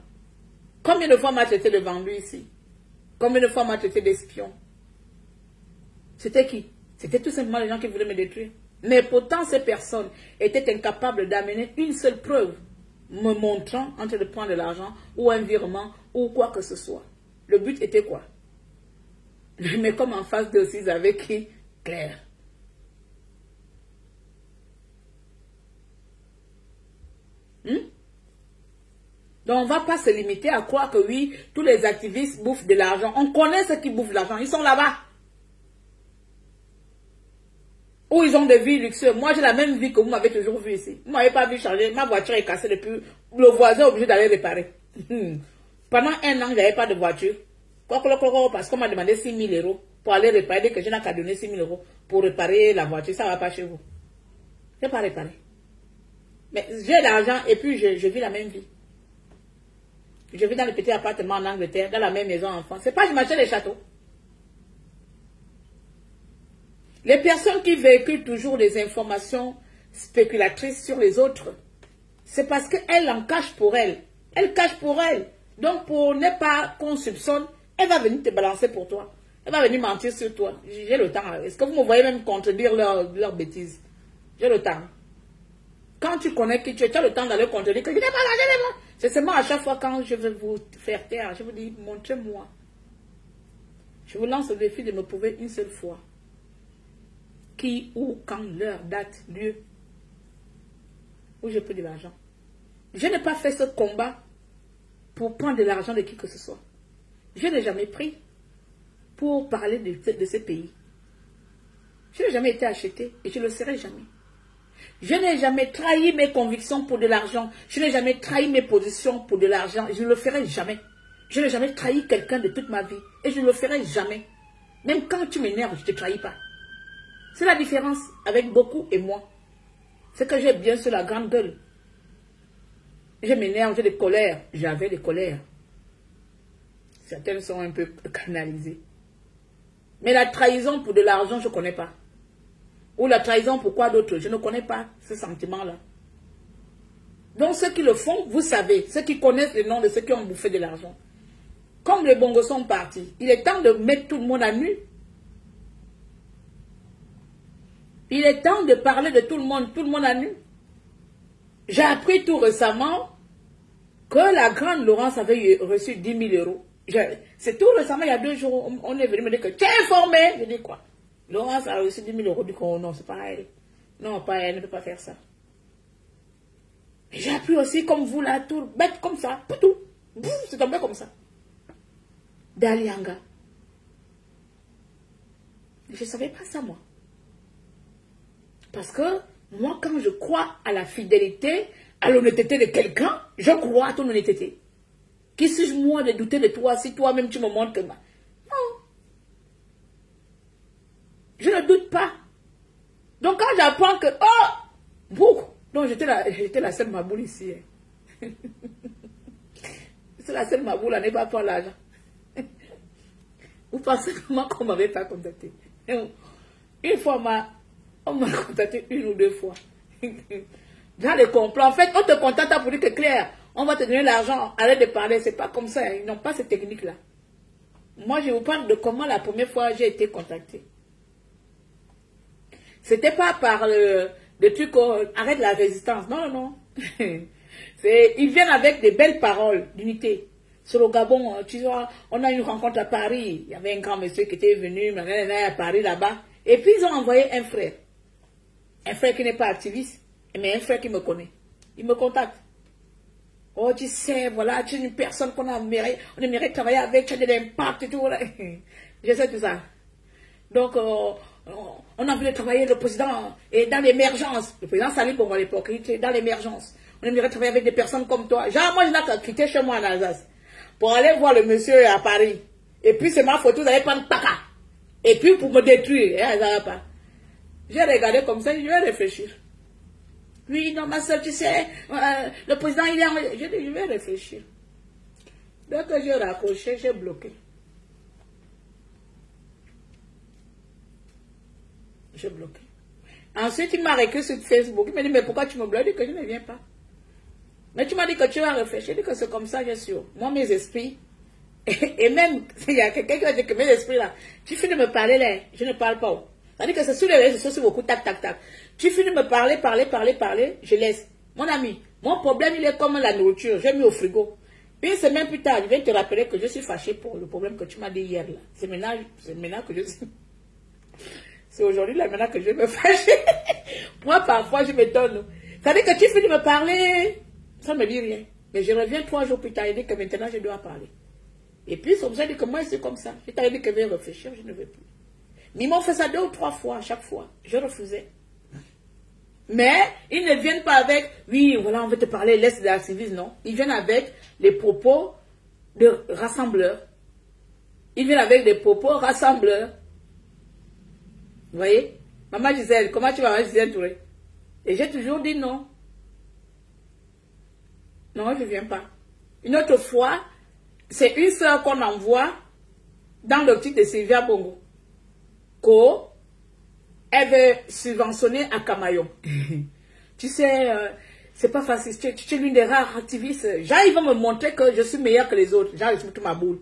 Combien de fois on m'a traité de vendu ici? Combien de fois on m'a traité d'espion? C'était qui? C'était tout simplement les gens qui voulaient me détruire. Mais pourtant, ces personnes étaient incapables d'amener une seule preuve me montrant en train de prendre de l'argent ou un virement ou quoi que ce soit. Le but était quoi? Mais comme en face d'eux aussi, ils avaient qui? Claire. Donc, on ne va pas se limiter à croire que oui, tous les activistes bouffent de l'argent. On connaît ceux qui bouffent de l'argent. Ils sont là-bas. Ou ils ont des vies luxueuses. Moi, j'ai la même vie que vous m'avez toujours vu ici. Vous ne m'avez pas vu changer. Ma voiture est cassée depuis. Le voisin est obligé d'aller réparer. Pendant 1 an, je n'avais pas de voiture. Parce qu'on m'a demandé 6 000 € pour aller réparer. Dès que je n'ai qu'à donner 6 000 € pour réparer la voiture, ça ne va pas chez vous. Je n'ai pas réparé. Mais j'ai l'argent et puis je vis la même vie. Je vis dans le petit appartement en Angleterre, dans la même maison en France. C'est pas je m'achète des châteaux. Les personnes qui véhiculent toujours des informations spéculatrices sur les autres, c'est parce qu'elles en cachent pour elles. Elles cachent pour elles. Donc pour ne pas qu'on soupçonne, elle va venir te balancer pour toi. Elle va venir mentir sur toi. J'ai le temps. Est-ce que vous me voyez même contredire leurs bêtises? J'ai le temps. Quand tu connais qui tu es, tu as le temps d'aller contredire que je n'ai pas là. C'est seulement à chaque fois quand je veux vous faire taire, je vous dis, montrez-moi. Je vous lance le défi de me prouver une seule fois. Qui, où, quand, l'heure, date, lieu, où j'ai pris de l'argent. Je n'ai pas fait ce combat pour prendre de l'argent de qui que ce soit. Je n'ai jamais pris pour parler de ce pays. Je n'ai jamais été acheté et je ne le serai jamais. Je n'ai jamais trahi mes convictions pour de l'argent. Je n'ai jamais trahi mes positions pour de l'argent. Je ne le ferai jamais. Je n'ai jamais trahi quelqu'un de toute ma vie. Et je ne le ferai jamais. Même quand tu m'énerves, je ne te trahis pas. C'est la différence avec beaucoup et moi. C'est que j'ai bien sûr la grande gueule. Je m'énerve, j'ai des colères. J'avais des colères. Certaines sont un peu canalisées. Mais la trahison pour de l'argent, je ne connais pas. Ou la trahison pour quoi d'autre, je ne connais pas ce sentiment-là. Donc ceux qui le font, vous savez, ceux qui connaissent le nom de ceux qui ont bouffé de l'argent. Comme les bongos sont partis, il est temps de mettre tout le monde à nu. Il est temps de parler de tout le monde à nu. J'ai appris tout récemment que la grande Laurence avait reçu 10 000 €. C'est tout récemment, il y a 2 jours, on est venu me dire que tu es informé. Je dis quoi? Laurence a reçu 10 000 €. Du coup, oh non, c'est pas elle. Non, pas elle, elle ne peut pas faire ça. J'ai appris aussi comme vous là, tout bête comme ça, tout. C'est tombé comme ça. D'Alianga. Je ne savais pas ça, moi. Parce que moi, quand je crois à la fidélité, à l'honnêteté de quelqu'un, je crois à ton honnêteté. Qui suis-je moi de douter de toi si toi-même tu me montres que... Non. Je ne doute pas. Donc quand j'apprends que... Oh! Bouh! Donc j'étais la seule maboule ici. C'est la seule maboule à ne pas prendre l'argent. Vous pensez comment qu'on ne m'avait pas contacté? Une fois, on m'a contacté 1 ou 2 fois. Dans les complots, en fait, on te contacte pour dire que Claire, on va te donner l'argent, arrête de parler. C'est pas comme ça, ils n'ont pas cette technique-là. Moi, je vous parle de comment la première fois j'ai été contactée. C'était pas par des trucs, arrête la résistance. Non, non, non. Ils viennent avec des belles paroles d'unité. Sur le Gabon, tu vois, on a eu une rencontre à Paris. Il y avait un grand monsieur qui était venu à Paris là-bas. Et puis ils ont envoyé un frère. Un frère qui n'est pas activiste, mais un frère qui me connaît. Il me contacte. Oh, tu sais, voilà, tu es une personne qu'on aimerait travailler avec, tu as de l'impact et tout. Voilà. Je sais tout ça. Donc, on a voulu travailler le président et dans l'émergence. Le président Salih Bongo à l'époque, il était dans l'émergence. On aimerait travailler avec des personnes comme toi. Genre, moi, je n'ai qu'à quitter chez moi en Alsace pour aller voir le monsieur à Paris. Et puis, c'est ma photo, vous allez prendre taka. Et puis, pour me détruire, ça va pas. J'ai regardé comme ça, je vais réfléchir. Oui, non, ma soeur, tu sais, le président, il est en... Je dis, je vais réfléchir. Dès que j'ai raccroché, j'ai bloqué. J'ai bloqué. Ensuite, il m'a réécrit sur Facebook. Il m'a dit, mais pourquoi tu me bloques? Je dis que je ne viens pas. Mais tu m'as dit que tu vas réfléchir. Je dis que c'est comme ça, je suis sûr. Moi, mes esprits, et même, il y a quelqu'un qui a dit que mes esprits là, tu finis de me parler là, je ne parle pas. C'est-à-dire que c'est sur les réseaux sociaux, c'est beaucoup, tac, tac, tac. Tu finis de me parler, je laisse. Mon ami, mon problème, il est comme la nourriture. J'ai mis au frigo. Puis une semaine plus tard, je vais te rappeler que je suis fâché pour le problème que tu m'as dit hier là. C'est maintenant que je suis... C'est aujourd'hui là maintenant que je vais me fâcher. Moi, parfois, je m'étonne. C'est-à-dire que tu finis de me parler, ça ne me dit rien. Mais je reviens 3 jours plus tard et dis que maintenant, je dois parler. Et puis, c'est pour ça que moi, c'est comme ça. Je t'avais dit que je vais réfléchir, je ne veux plus. Mais ils m'ont fait ça 2 ou 3 fois, à chaque fois. Je refusais. Mais ils ne viennent pas avec, oui, voilà, on veut te parler, laisse l'activisme, non. Ils viennent avec les propos de rassembleurs. Ils viennent avec des propos rassembleurs. Vous voyez? Maman Gisèle, comment tu vas, Maman Gisèle Touré? Et j'ai toujours dit non. Non, je ne viens pas. Une autre fois, c'est une soeur qu'on envoie dans l'optique de Sylvia Bongo. Elle veut subventionner à Camaillon. Tu sais, c'est pas facile. Tu es l'une des rares activistes. Genre, ils vont me montrer que je suis meilleure que les autres. Genre, je suis tout ma boule.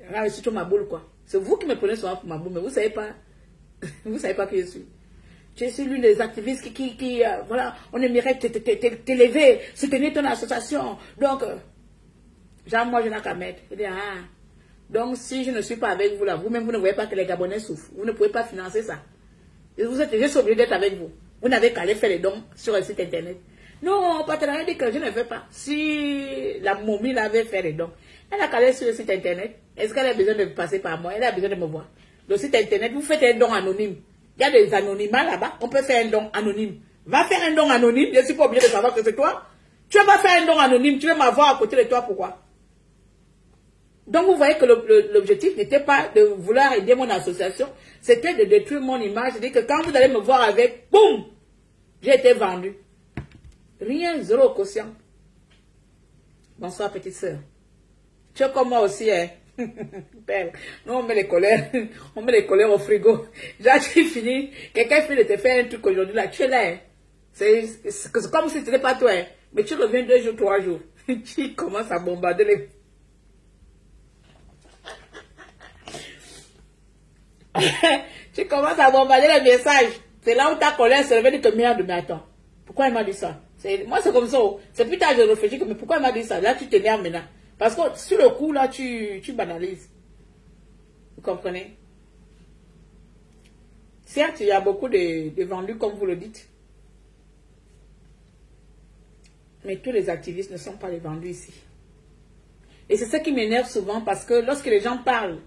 Genre, je suis tout ma boule, quoi. C'est vous qui me prenez souvent pour ma boule, mais vous savez pas. Vous savez pas qui je suis. Je suis l'une des activistes qui voilà, on aimerait t'élever, soutenir ton association. Donc, genre, moi, je n'ai qu'à mettre. Je dis, ah. Donc, si je ne suis pas avec vous là, vous-même, vous ne voyez pas que les Gabonais souffrent. Vous ne pouvez pas financer ça. Et vous êtes, je suis obligé d'être avec vous. Vous n'avez qu'à aller faire les dons sur le site internet. Non, partenariat dit que je ne veux pas. Si la momie avait fait les dons, elle a qu'à aller sur le site internet. Est-ce qu'elle a besoin de passer par moi? Elle a besoin de me voir. Le site internet, vous faites un don anonyme. Il y a des anonymats là-bas. On peut faire un don anonyme. Va faire un don anonyme. Je ne suis pas obligé de savoir que c'est toi. Tu vas pas faire un don anonyme. Tu veux m'avoir à côté de toi. Pourquoi? Donc, vous voyez que l'objectif n'était pas de vouloir aider mon association, c'était de détruire mon image. C'est-à-dire que quand vous allez me voir avec, boum, j'ai été vendu. Rien, 0 quotient. Bonsoir, petite sœur. Tu es comme moi aussi, hein. Belle. Nous, on met les colères. On met les colères au frigo. Genre, tu finis. Quelqu'un finit de te faire un truc aujourd'hui, là. Tu es là, hein. C'est comme si ce n'était pas toi, hein. Mais tu reviens 2 jours, 3 jours. Tu commences à bombarder les... Tu commences à bombarder les messages. C'est là où ta colère se réveille de te merde, mais attends. Pourquoi il m'a dit ça? Moi, c'est comme ça. C'est plus tard que je réfléchis que, mais pourquoi il m'a dit ça? Là, tu t'énerves maintenant. Parce que sur le coup, là, tu banalises. Vous comprenez? Certes, il y a beaucoup de vendus, comme vous le dites. Mais tous les activistes ne sont pas les vendus ici. Et c'est ça qui m'énerve souvent, parce que lorsque les gens parlent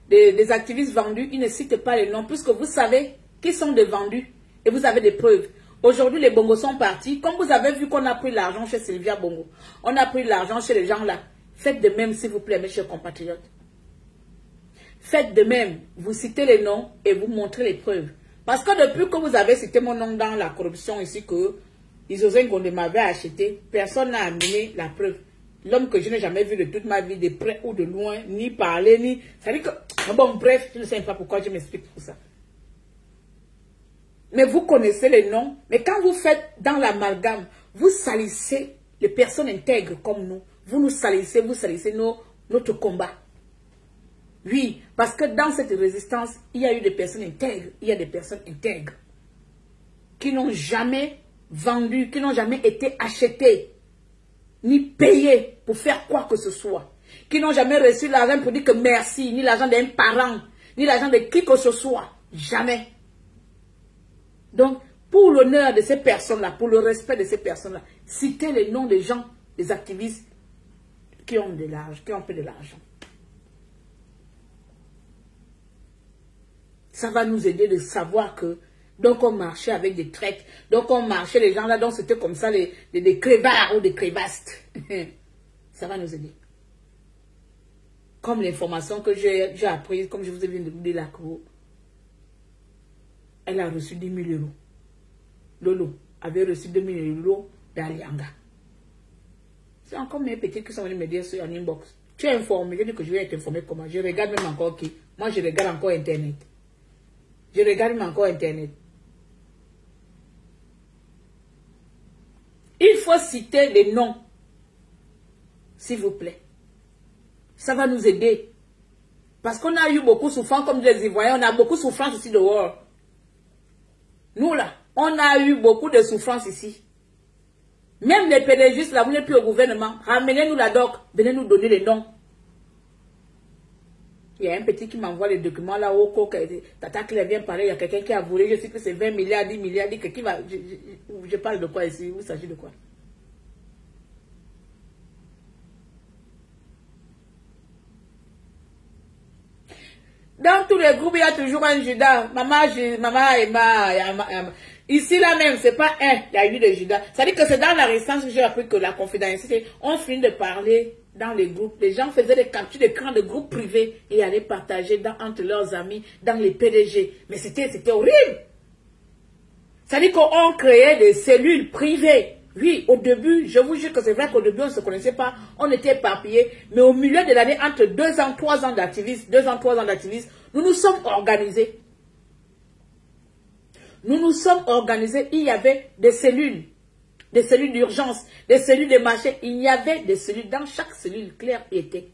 des activistes vendus, ils ne citent pas les noms, puisque vous savez qui sont des vendus et vous avez des preuves. Aujourd'hui, les Bongos sont partis. Comme vous avez vu qu'on a pris l'argent chez Sylvia Bongo, on a pris l'argent chez les gens là. Faites de même, s'il vous plaît, mes chers compatriotes. Faites de même. Vous citez les noms et vous montrez les preuves. Parce que depuis que vous avez cité mon nom dans la corruption ici, que Isozengo m'avait acheté, personne n'a amené la preuve. L'homme que je n'ai jamais vu de toute ma vie, de près ou de loin, ni parler, ni... Ça veut dire que... Bon, bref, je ne sais pas pourquoi je m'explique pour ça. Mais vous connaissez les noms. Mais quand vous faites dans l'amalgame, vous salissez les personnes intègres comme nous. Vous nous salissez, vous salissez notre combat. Oui, parce que dans cette résistance, il y a eu des personnes intègres. Il y a des personnes intègres qui n'ont jamais vendu, qui n'ont jamais été achetées, ni payées pour faire quoi que ce soit. Qui n'ont jamais reçu l'argent pour dire que merci, ni l'argent d'un parent, ni l'argent de qui que ce soit. Jamais. Donc, pour l'honneur de ces personnes-là, pour le respect de ces personnes-là, citez les noms des gens, des activistes qui ont de l'argent, qui ont fait de l'argent. Ça va nous aider de savoir que, donc on marchait avec des traites, donc on marchait les gens là, donc c'était comme ça des crévards ou des crévastes. Ça va nous aider. Comme l'information que j'ai apprise, comme je vous ai dit de vous dire la cour, elle a reçu 10 000 euros. Lolo avait reçu 2 000 euros d'Alianga. C'est encore mes petits qui sont venus me dire sur un inbox. Tu es informé, je dis que je vais être informé comment. Je regarde même encore qui. Moi, je regarde encore Internet. Je regarde même encore Internet. Il faut citer les noms. S'il vous plaît. Ça va nous aider. Parce qu'on a eu beaucoup de souffrance comme des Ivoiriens. On a beaucoup de souffrance ici dehors. Nous là, on a eu beaucoup de souffrance ici. Même les PDG, là, vous n'êtes plus au gouvernement. Ramenez-nous la doc. Venez nous donner les noms. Il y a un petit qui m'envoie les documents là au coq. Tata Claire vient parler. Il y a quelqu'un qui a volé. Je sais que c'est 20 milliards, 10 milliards. Dit que qui va. Je parle de quoi ici? Il s'agit de quoi? Dans tous les groupes, il y a toujours un Judas. Maman, Emma. Ici, là même, c'est pas un. Il y a eu des Judas. Ça veut dire que c'est dans la résistance que j'ai appris que la confidentialité, on finit de parler dans les groupes. Les gens faisaient des captures d'écran de groupes privés et allaient partager entre leurs amis, dans les PDG. Mais c'était horrible. Ça veut dire qu'on créait des cellules privées. Oui, au début, je vous jure que c'est vrai qu'au début, on ne se connaissait pas, on était éparpillés. Mais au milieu de l'année, entre 2 ans, 3 ans d'activisme, 2 ans, 3 ans d'activisme, nous nous sommes organisés. Nous nous sommes organisés. Il y avait des cellules d'urgence, des cellules de marché. Il y avait des cellules. Dans chaque cellule, Claire y était.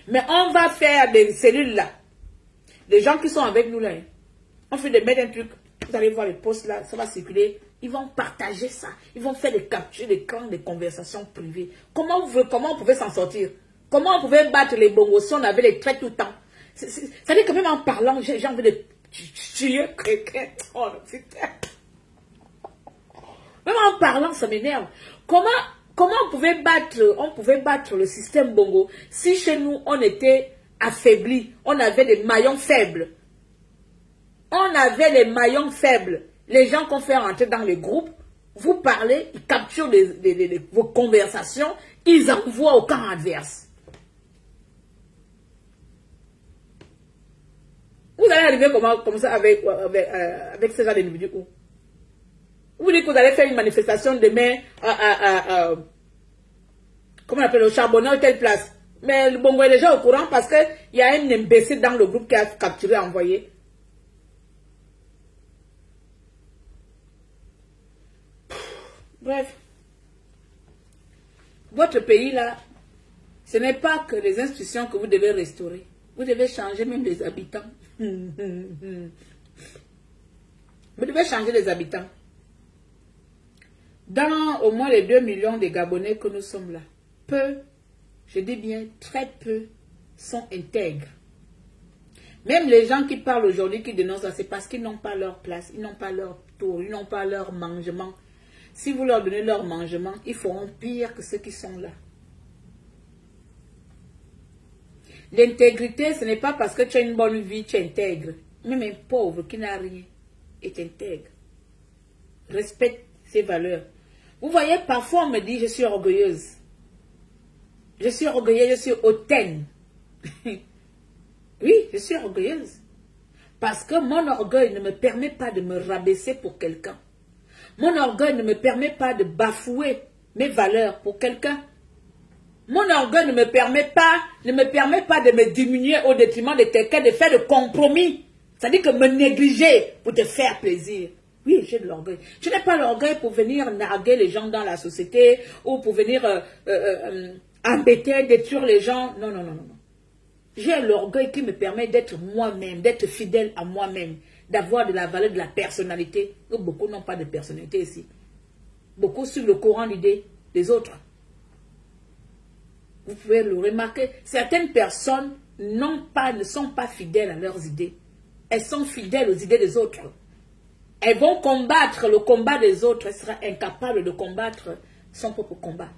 Mais on va faire des cellules là. Les gens qui sont avec nous là, hein. On fait de mettre un truc. Vous allez voir les posts là, ça va circuler. Ils vont partager ça. Ils vont faire des captures d'écran, des conversations privées. Comment on pouvait s'en sortir? Comment on pouvait battre les bongos si on avait les traits tout le temps? Ça veut dire que même en parlant, j'ai envie de tuer quelqu'un. Oh, même en parlant, ça m'énerve. Comment on pouvait battre le système bongo si chez nous, on était affaibli, on avait des maillons faibles. On avait les maillons faibles. Les gens qu'on fait rentrer dans les groupes, vous parlez, ils capturent vos conversations, ils envoient au camp adverse. Vous allez arriver comme ça avec ce genre d'individus. Vous dites que vous allez faire une manifestation demain comment on appelle, au charbonneur, telle place. Mais le bongo est déjà au courant parce qu'il y a un imbécile dans le groupe qui a capturé, envoyé. Bref, votre pays là, ce n'est pas que les institutions que vous devez restaurer. Vous devez changer même les habitants. Vous devez changer les habitants. Dans au moins les 2 millions de Gabonais que nous sommes là, peu, je dis bien très peu, sont intègres. Même les gens qui parlent aujourd'hui, qui dénoncent ça, c'est parce qu'ils n'ont pas leur place, ils n'ont pas leur tour, ils n'ont pas leur mangement. Si vous leur donnez leur mangement, ils feront pire que ceux qui sont là. L'intégrité, ce n'est pas parce que tu as une bonne vie, tu es intègre. Même un pauvre qui n'a rien est intègre. Respecte ses valeurs. Vous voyez, parfois on me dit, je suis orgueilleuse. Je suis orgueilleuse, je suis hautaine. Oui, je suis orgueilleuse. Parce que mon orgueil ne me permet pas de me rabaisser pour quelqu'un. Mon orgueil ne me permet pas de bafouer mes valeurs pour quelqu'un. Mon orgueil ne me permet pas de me diminuer au détriment de quelqu'un, de faire de compromis. C'est-à-dire que me négliger pour te faire plaisir. Oui, j'ai de l'orgueil. Je n'ai pas l'orgueil pour venir narguer les gens dans la société ou pour venir embêter, détruire les gens. Non, non, non, non. J'ai l'orgueil qui me permet d'être moi-même, d'être fidèle à moi-même, d'avoir de la valeur, de la personnalité. Beaucoup n'ont pas de personnalité ici. Beaucoup suivent le courant d'idées des autres. Vous pouvez le remarquer. Certaines personnes ne sont pas fidèles à leurs idées. Elles sont fidèles aux idées des autres. Elles vont combattre le combat des autres. Elle sera incapable de combattre son propre combat.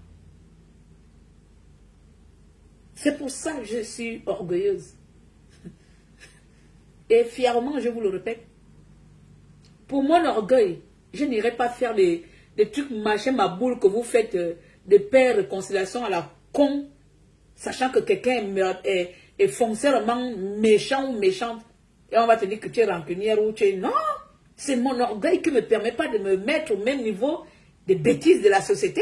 C'est pour ça que je suis orgueilleuse. Et fièrement, je vous le répète. Pour mon orgueil, je n'irai pas faire des trucs machin ma boule que vous faites de paix réconciliation à la con, sachant que quelqu'un est foncièrement méchant ou méchante. Et on va te dire que tu es rancunière ou tu es... Non! C'est mon orgueil qui ne me permet pas de me mettre au même niveau des bêtises de la société.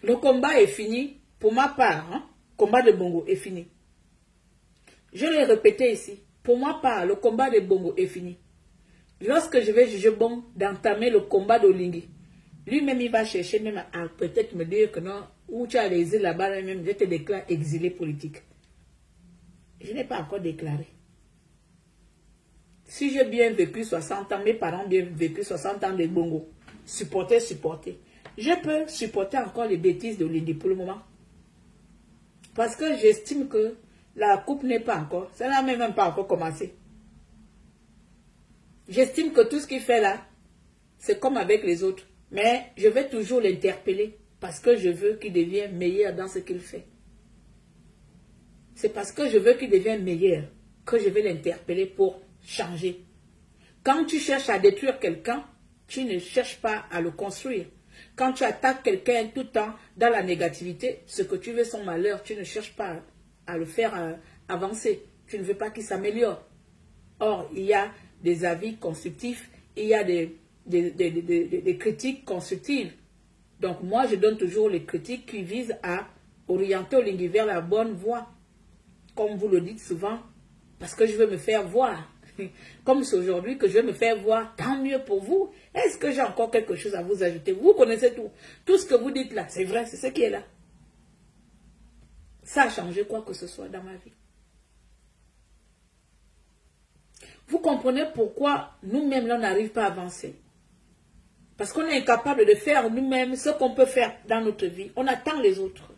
Le combat est fini, pour ma part, hein? Combat de Bongo est fini. Je l'ai répété ici, pour ma part, le combat de Bongo est fini. Lorsque je vais juger bon d'entamer le combat d'Olingi, lui-même il va chercher même à peut-être me dire que non, où tu as les îles là-bas, même je te déclare exilé politique. Je n'ai pas encore déclaré. Si j'ai bien vécu 60 ans, mes parents ont bien vécu 60 ans de Bongo, supporter. Je peux supporter encore les bêtises de l'Indi pour le moment. Parce que j'estime que la coupe n'est pas encore, ça n'a même pas encore commencé. J'estime que tout ce qu'il fait là, c'est comme avec les autres. Mais je vais toujours l'interpeller parce que je veux qu'il devienne meilleur dans ce qu'il fait. C'est parce que je veux qu'il devienne meilleur que je vais l'interpeller pour changer. Quand tu cherches à détruire quelqu'un, tu ne cherches pas à le construire. Quand tu attaques quelqu'un tout le temps dans la négativité, ce que tu veux son malheur, tu ne cherches pas à le faire avancer. Tu ne veux pas qu'il s'améliore. Or, il y a des avis constructifs, il y a des critiques constructives. Donc, moi, je donne toujours les critiques qui visent à orienter Olingi vers la bonne voie. Comme vous le dites souvent, parce que je veux me faire voir. Comme c'est aujourd'hui que je vais me faire voir, tant mieux pour vous. Est-ce que j'ai encore quelque chose à vous ajouter? Vous connaissez tout. Tout ce que vous dites là, c'est vrai, c'est ce qui est là. Ça a changé quoi que ce soit dans ma vie. Vous comprenez pourquoi nous-mêmes, on n'arrive pas à avancer. Parce qu'on est incapable de faire nous-mêmes ce qu'on peut faire dans notre vie. On attend les autres.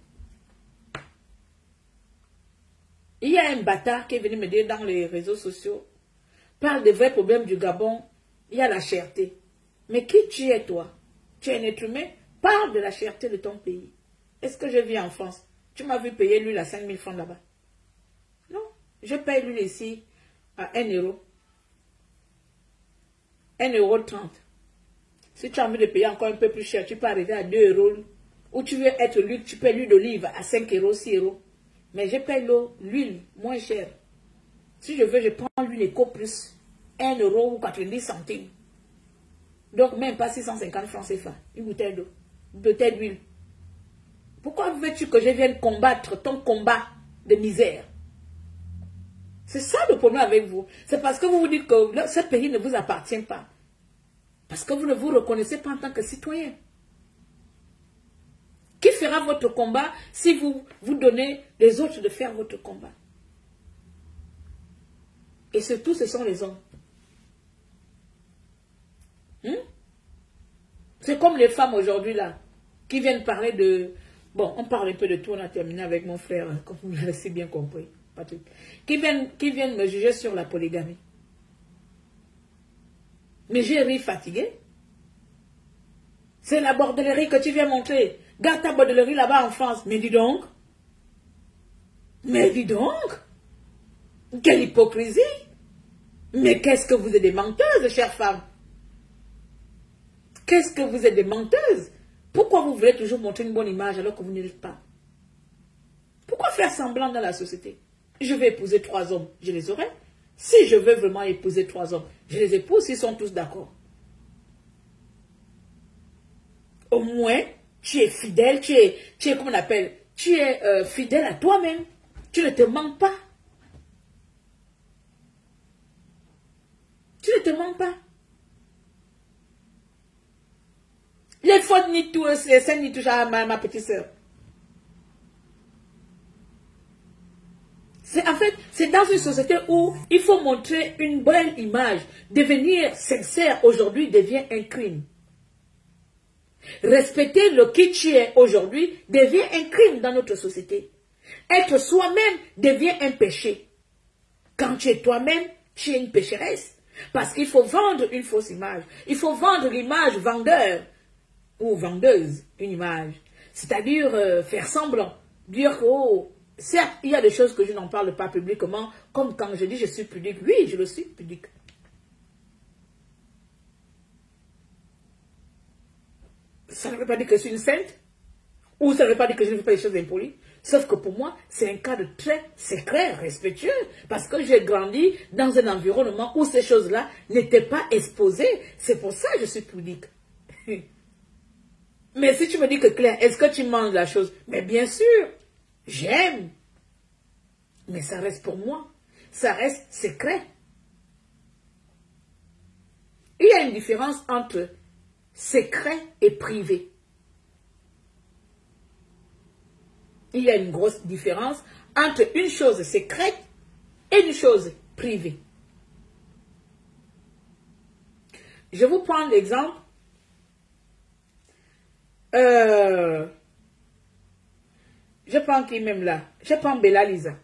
Il y a un bâtard qui est venu me dire dans les réseaux sociaux, parle des vrais problèmes du Gabon, il y a la cherté. Mais qui tu es toi? Tu es un être humain? Parle de la cherté de ton pays. Est-ce que je vis en France? Tu m'as vu payer l'huile à 5 000 francs là-bas? Non, je paye l'huile ici à 1 euro. 1,30 €. Si tu as envie de payer encore un peu plus cher, tu peux arriver à 2 €. Ou tu veux être l'huile, tu payes l'huile d'olive à 5 €, 6 €. Mais je paye l'huile moins chère. Si je veux, je prends l'huile éco plus 1 € ou 90 centimes. Donc même pas 650 francs CFA. Une bouteille d'eau, une bouteille d'huile. Pourquoi veux-tu que je vienne combattre ton combat de misère? C'est ça le problème avec vous. C'est parce que vous vous dites que ce pays ne vous appartient pas. Parce que vous ne vous reconnaissez pas en tant que citoyen. Qui fera votre combat si vous donnez les autres de faire votre combat? Et surtout, ce sont les hommes. C'est comme les femmes aujourd'hui là, qui viennent parler de... Bon, on parle un peu de tout, on a terminé avec mon frère, comme vous l'avez si bien compris, Patrick. Qui viennent me juger sur la polygamie. Mais j'ai ri fatigué. C'est la bordellerie que tu viens montrer. Garde ta bordellerie là-bas en France. Mais dis donc. Mais dis donc. Quelle hypocrisie. Mais qu'est-ce que vous êtes des menteuses, chères femmes. Qu'est-ce que vous êtes des menteuses. Pourquoi vous voulez toujours montrer une bonne image alors que vous ne l'êtes pas? Pourquoi faire semblant dans la société? Je vais épouser 3 hommes. Je les aurai. Si je veux vraiment épouser 3 hommes, je les épouse s'ils sont tous d'accord. Au moins, tu es fidèle, tu es comment on appelle, tu es fidèle à toi-même. Tu ne te mens pas. Tu ne te mens pas. Les faute ni tout, c'est ni touche à ma petite sœur. En fait, c'est dans une société où il faut montrer une belle image. Devenir sincère aujourd'hui devient un crime. Respecter le qui tu es aujourd'hui devient un crime dans notre société. Être soi-même devient un péché. Quand tu es toi-même, tu es une pécheresse. Parce qu'il faut vendre une fausse image. Il faut vendre l'image vendeur ou vendeuse, une image. C'est-à-dire faire semblant. Dire que, oh, certes, il y a des choses que je n'en parle pas publiquement, comme quand je dis je suis pudique. Oui, je le suis pudique. Ça ne veut pas dire que je suis une sainte. Ou ça ne veut pas dire que je ne fais pas des choses impolies. Sauf que pour moi, c'est un cadre très secret, respectueux. Parce que j'ai grandi dans un environnement où ces choses-là n'étaient pas exposées. C'est pour ça que je suis pudique. Mais si tu me dis que Claire, est-ce que tu manges la chose? Mais bien sûr, j'aime. Mais ça reste pour moi. Ça reste secret. Il y a une différence entre secret et privé. Il y a une grosse différence entre une chose secrète et une chose privée. Je vous prends l'exemple. Je prends qui même là? Je prends Bella Lisa.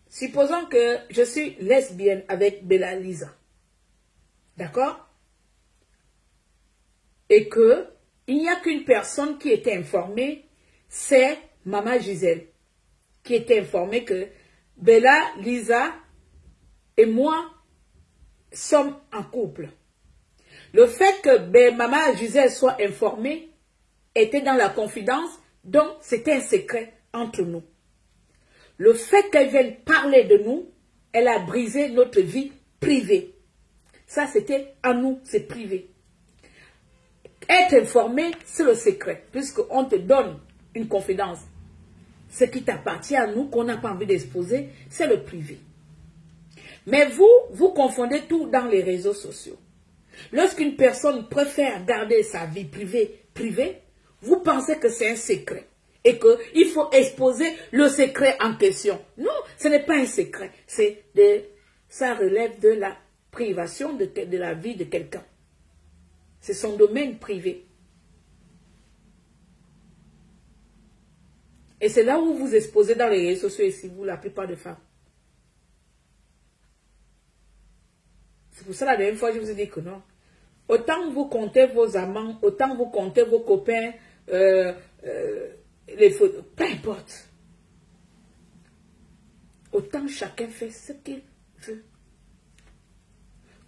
Supposons que je suis lesbienne avec Bella Lisa. D'accord? Et que il n'y a qu'une personne qui était informée, c'est Maman Gisèle, qui était informée que Bella Lisa et moi sommes en couple. Le fait que Maman Gisèle soit informée était dans la confidence, donc c'était un secret entre nous. Le fait qu'elle vienne parler de nous, elle a brisé notre vie privée. Ça, c'était à nous, c'est privé. Être informé, c'est le secret, puisqu'on te donne une confidence. Ce qui t'appartient à nous, qu'on n'a pas envie d'exposer, c'est le privé. Mais vous confondez tout dans les réseaux sociaux. Lorsqu'une personne préfère garder sa vie privée, vous pensez que c'est un secret et qu'il faut exposer le secret en question. Non, ce n'est pas un secret. Ça relève de la privation de la vie de quelqu'un. C'est son domaine privé. Et c'est là où vous exposez dans les réseaux sociaux, ici, vous, la plupart des femmes. C'est pour ça la dernière fois, je vous ai dit que non. Autant vous comptez vos amants, autant vous comptez vos copains, les photos, peu importe. Autant chacun fait ce qu'il veut.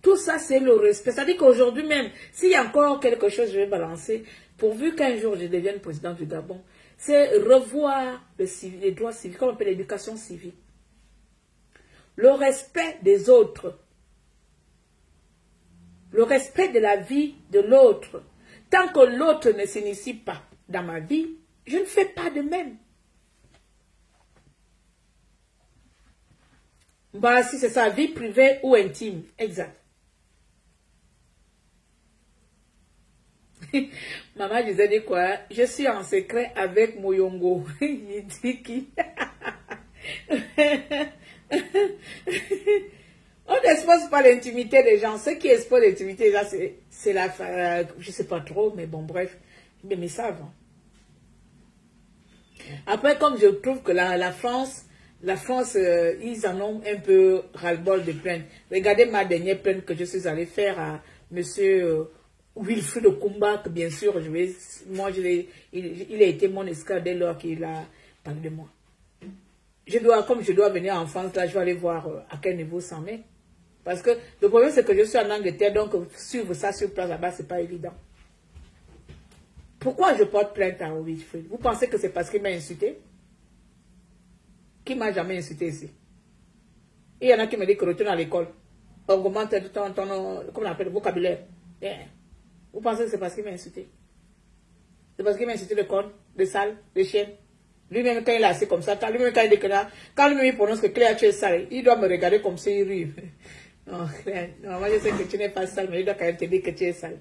Tout ça, c'est le respect. C'est-à-dire qu'aujourd'hui même, s'il y a encore quelque chose que je vais balancer, pourvu qu'un jour je devienne président du Gabon, c'est revoir les droits civiques, comme on appelle l'éducation civique. Le respect des autres. Le respect de la vie de l'autre. Tant que l'autre ne s'initie pas dans ma vie, je ne fais pas de même. Bah, si c'est sa vie privée ou intime. Exact. Maman disait de quoi? Je suis en secret avec Moyongo. Il dit qui? On n'expose pas l'intimité des gens. Ceux qui exposent l'intimité des gens, c'est la... je ne sais pas trop, mais bon, bref. Mais ils savent. Après, comme je trouve que la France, ils en ont un peu ras-le-bol de plainte. Regardez ma dernière plainte que je suis allée faire à monsieur Wilfried Okumba, que bien sûr, il a été mon esclave dès lors qu'il a parlé de moi. Comme je dois venir en France, là, je vais aller voir à quel niveau ça en est. Parce que le problème, c'est que je suis en Angleterre, donc suivre ça sur place là-bas, c'est pas évident. Pourquoi je porte plainte à Wilfried? Vous pensez que c'est parce qu'il m'a insulté? Qui m'a jamais insulté ici? Il y en a qui me disent que retourne à l'école. Augmente ton comment on appelle, vocabulaire. Yeah. Vous pensez que c'est parce qu'il m'a insulté? C'est parce qu'il m'a insulté le con, le sale, le chien. Lui-même, quand il est assis comme ça, lui-même, quand il dit que là, quand lui-même il prononce que Claire, tu es sale, il doit me regarder comme s'il rit. Non, Claire, non, moi je sais que tu n'es pas sale, mais il doit quand même te dire que tu es sale.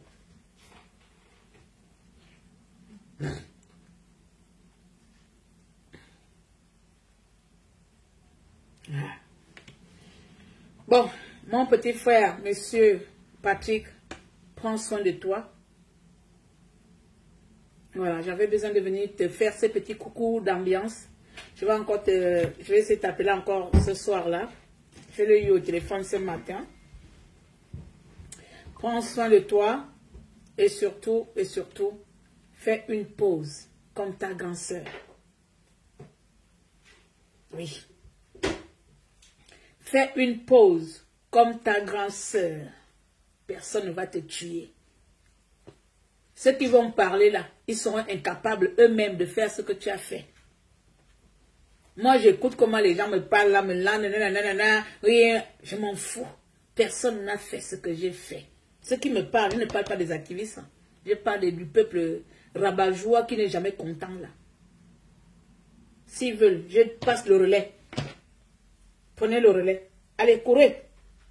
Bon, mon petit frère, monsieur Patrick, prends soin de toi. Voilà, j'avais besoin de venir te faire ces petits coucous d'ambiance. Je vais essayer de t'appeler encore ce soir-là. Je l'ai eu au téléphone ce matin. Prends soin de toi et surtout, fais une pause comme ta grand-sœur. Oui. Fais une pause comme ta grand-sœur. Personne ne va te tuer. Ceux qui vont parler là, ils seront incapables eux-mêmes de faire ce que tu as fait. Moi, j'écoute comment les gens me parlent là, oui, je m'en fous. Personne n'a fait ce que j'ai fait. Ceux qui me parlent, je ne parle pas des activistes. Hein. Je parle du peuple rabat-joie qui n'est jamais content là. S'ils veulent, je passe le relais. Prenez le relais. Allez, courez.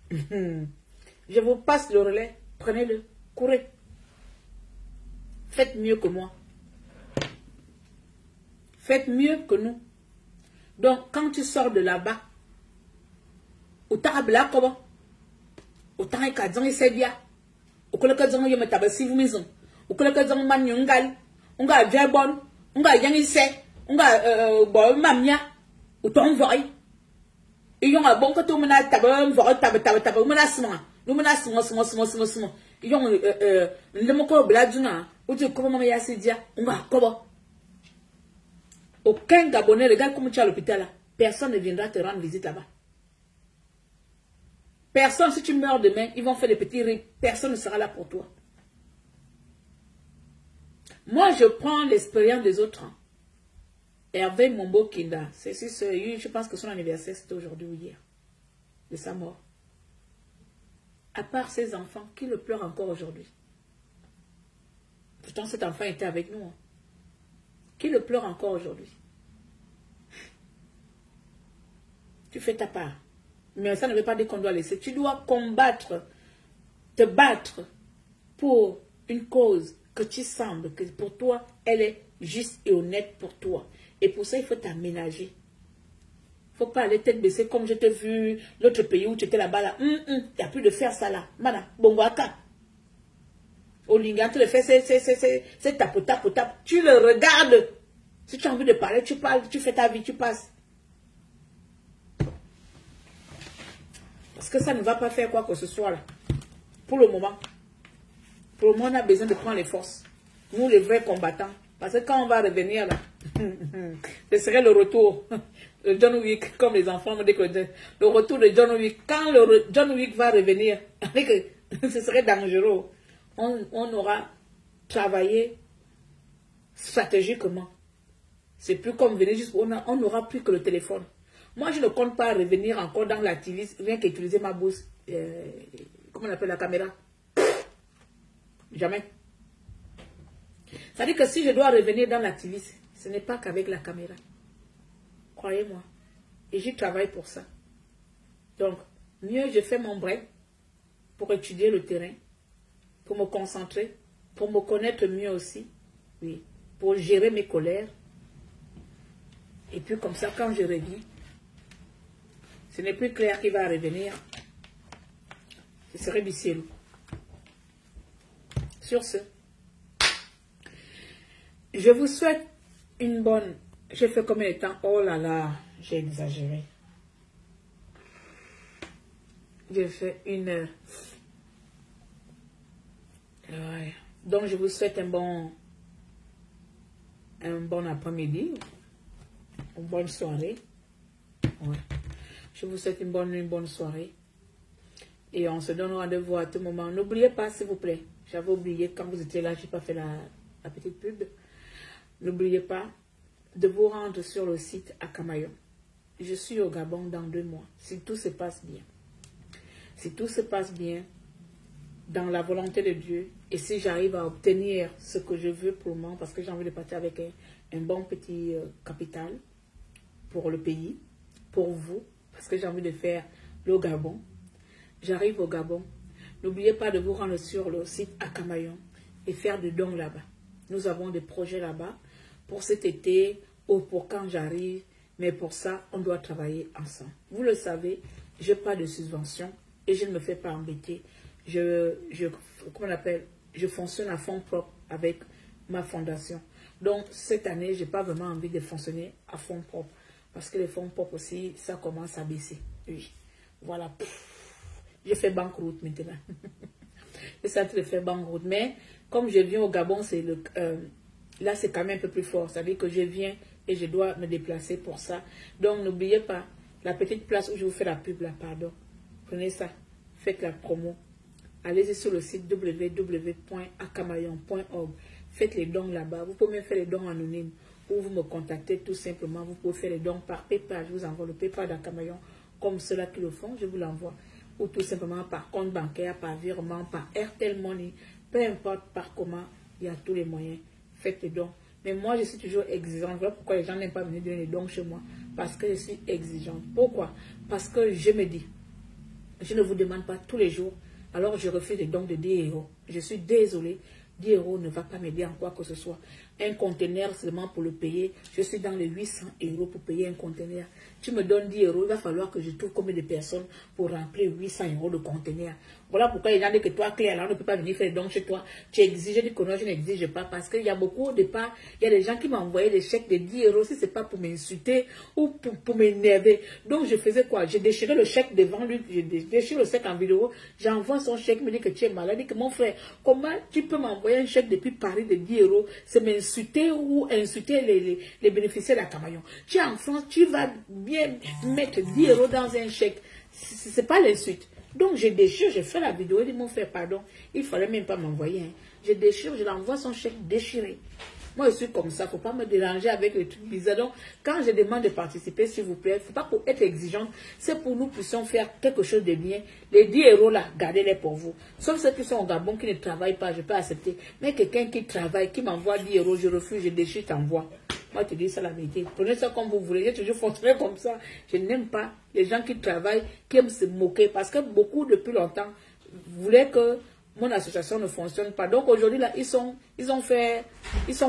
Je vous passe le relais. Prenez-le. Courez. Faites mieux que moi. Faites mieux que nous. Donc, quand tu sors de là-bas, autant bla comment? Autant et kadzang et sebia. Au que le kadzang y meta basi vous maison. Au que le kadzang man yungal. Unga verbon. Unga yang ise. Unga bon mamia. Autant voy. Et yon a bon que tout mena tabam voy tab menacement. Nous menaçons. Yon le moko bladjuna. Ou tu comment ya sedia. Unga kobo. Aucun Gabonais, regarde comme tu es à l'hôpital là. Personne ne viendra te rendre visite là-bas. Personne, si tu meurs demain, ils vont faire des petits rires. Personne ne sera là pour toi. Moi, je prends l'expérience des autres. Hervé Mombo Kinda, je pense que son anniversaire c'était aujourd'hui ou hier. De sa mort. À part ses enfants, qui le pleurent encore aujourd'hui? Pourtant, cet enfant était avec nous. Hein. Qui le pleure encore aujourd'hui? Tu fais ta part. Mais ça ne veut pas dire qu'on doit laisser. Tu dois combattre, te battre pour une cause que tu sembles, que pour toi, elle est juste et honnête pour toi. Et pour ça, il faut t'aménager. Il ne faut pas aller tête baissée comme je t'ai vu l'autre pays où tu étais là-bas. Là. Il n'y a plus de faire ça là. Mana, bongoaka. Au Lingan, tu le fais, c'est tape. Tu le regardes. Si tu as envie de parler, tu parles, tu fais ta vie, tu passes. Parce que ça ne va pas faire quoi que ce soit là. Pour le moment. Pour le moment, on a besoin de prendre les forces. Nous, les vrais combattants. Parce que quand on va revenir là, ce serait le retour de John Wick, comme les enfants me disent que le retour de John Wick. Quand John Wick va revenir, ce serait dangereux. On aura travaillé stratégiquement. C'est plus comme venir juste, on n'aura plus que le téléphone. Moi, je ne compte pas revenir encore dans l'activisme, rien qu'utiliser ma bourse, comment on appelle la caméra. Jamais. C'est-à-dire que si je dois revenir dans l'activisme, ce n'est pas qu'avec la caméra. Croyez-moi. Et j'y travaille pour ça. Donc, mieux je fais mon break pour étudier le terrain, pour me concentrer, pour me connaître mieux aussi, oui, pour gérer mes colères. Et puis comme ça, quand je reviens, ce n'est plus Claire qui va revenir. Ce serait Bissielou. Sur ce, je vous souhaite une bonne... J'ai fait combien de temps? Oh là là, j'ai exagéré. J'ai fait 1 heure. Ouais. Donc je vous souhaite un bon après-midi. Une bonne soirée. Ouais. Je vous souhaite une bonne soirée. Et on se donne rendez-vous à tout moment. N'oubliez pas, s'il vous plaît. J'avais oublié, quand vous étiez là, je n'ai pas fait la petite pub. N'oubliez pas de vous rendre sur le site à Camaillon. Je suis au Gabon dans 2 mois. Si tout se passe bien. Si tout se passe bien, dans la volonté de Dieu, et si j'arrive à obtenir ce que je veux pour le moment, parce que j'ai envie de partir avec un bon petit capital pour le pays, pour vous, parce que j'ai envie de faire le Gabon. J'arrive au Gabon. N'oubliez pas de vous rendre sur le site à Camaillon et faire des dons là-bas. Nous avons des projets là-bas pour cet été ou pour quand j'arrive. Mais pour ça, on doit travailler ensemble. Vous le savez, je n'ai pas de subvention et je ne me fais pas embêter. Comment on appelle, je fonctionne à fond propre avec ma fondation. Donc, cette année, je n'ai pas vraiment envie de fonctionner à fond propre. Parce que les fonds propres aussi, ça commence à baisser. Oui. Voilà. J'ai fait banqueroute maintenant. J'ai senti de faire banqueroute. Mais comme je viens au Gabon, là, c'est quand même un peu plus fort. C'est-à-dire que je viens et je dois me déplacer pour ça. Donc, n'oubliez pas, la petite place où je vous fais la pub, là, pardon. Prenez ça. Faites la promo. Allez-y sur le site www.akamayon.org. Faites les dons là-bas. Vous pouvez même faire les dons anonymes. Ou vous me contactez tout simplement. Vous pouvez faire les dons par PayPal. Je vous envoie le PayPal d'Akamayon. Comme ceux-là qui le font, je vous l'envoie. Ou tout simplement par compte bancaire, par virement, par Airtel Money. Peu importe par comment, il y a tous les moyens. Faites les dons. Mais moi, je suis toujours exigeante. Voilà pourquoi les gens n'aiment pas venir donner les dons chez moi. Parce que je suis exigeante. Pourquoi? Parce que je me dis, je ne vous demande pas tous les jours. Alors, je refais des dons de 10 €. Je suis désolée. 10 € ne va pas m'aider en quoi que ce soit. Un conteneur seulement pour le payer. Je suis dans les 800 € pour payer un conteneur. Tu me donnes 10 €, il va falloir que je trouve combien de personnes pour remplir 800 € de conteneur. Voilà pourquoi les gens disent que toi, Claire, là, on ne peut pas venir faire des dons chez toi. Tu exiges, je dis que non, je n'exige pas. Parce qu'il y a beaucoup au départ, il y a des gens qui m'envoyaient des chèques de 10 € si ce n'est pas pour m'insulter ou pour m'énerver. Donc, je faisais quoi? Je déchirais le chèque devant lui, je déchire le chèque en vidéo, j'envoie son chèque, il me dit que tu es malade, il dit que mon frère, comment tu peux m'envoyer un chèque depuis Paris de 10 €? C'est m'insulter ou insulter les bénéficiaires d'Akamayon. Tu es en France, tu vas bien mettre 10 € dans un chèque. Ce n'est pas l'insulte. Donc, je déchire, je fais la vidéo, il dit, mon frère, pardon, il ne fallait même pas m'envoyer. Hein. Je déchire, je l'envoie son chèque déchiré. Moi, je suis comme ça, il ne faut pas me déranger avec les trucs bizarres. Donc, quand je demande de participer, s'il vous plaît, il ne faut pas pour être exigeante, c'est pour nous puissions faire quelque chose de bien. Les 10 € là, gardez-les pour vous. Sauf ceux qui sont au Gabon, qui ne travaillent pas, je peux accepter. Mais quelqu'un qui travaille, qui m'envoie 10 €, je refuse, je déchire, t'envoie. Moi, je te dis ça la vérité. Prenez ça comme vous voulez. J'ai toujours fonctionné comme ça. Je n'aime pas les gens qui travaillent, qui aiment se moquer. Parce que beaucoup, depuis longtemps, voulaient que mon association ne fonctionne pas. Donc aujourd'hui, là, ils sont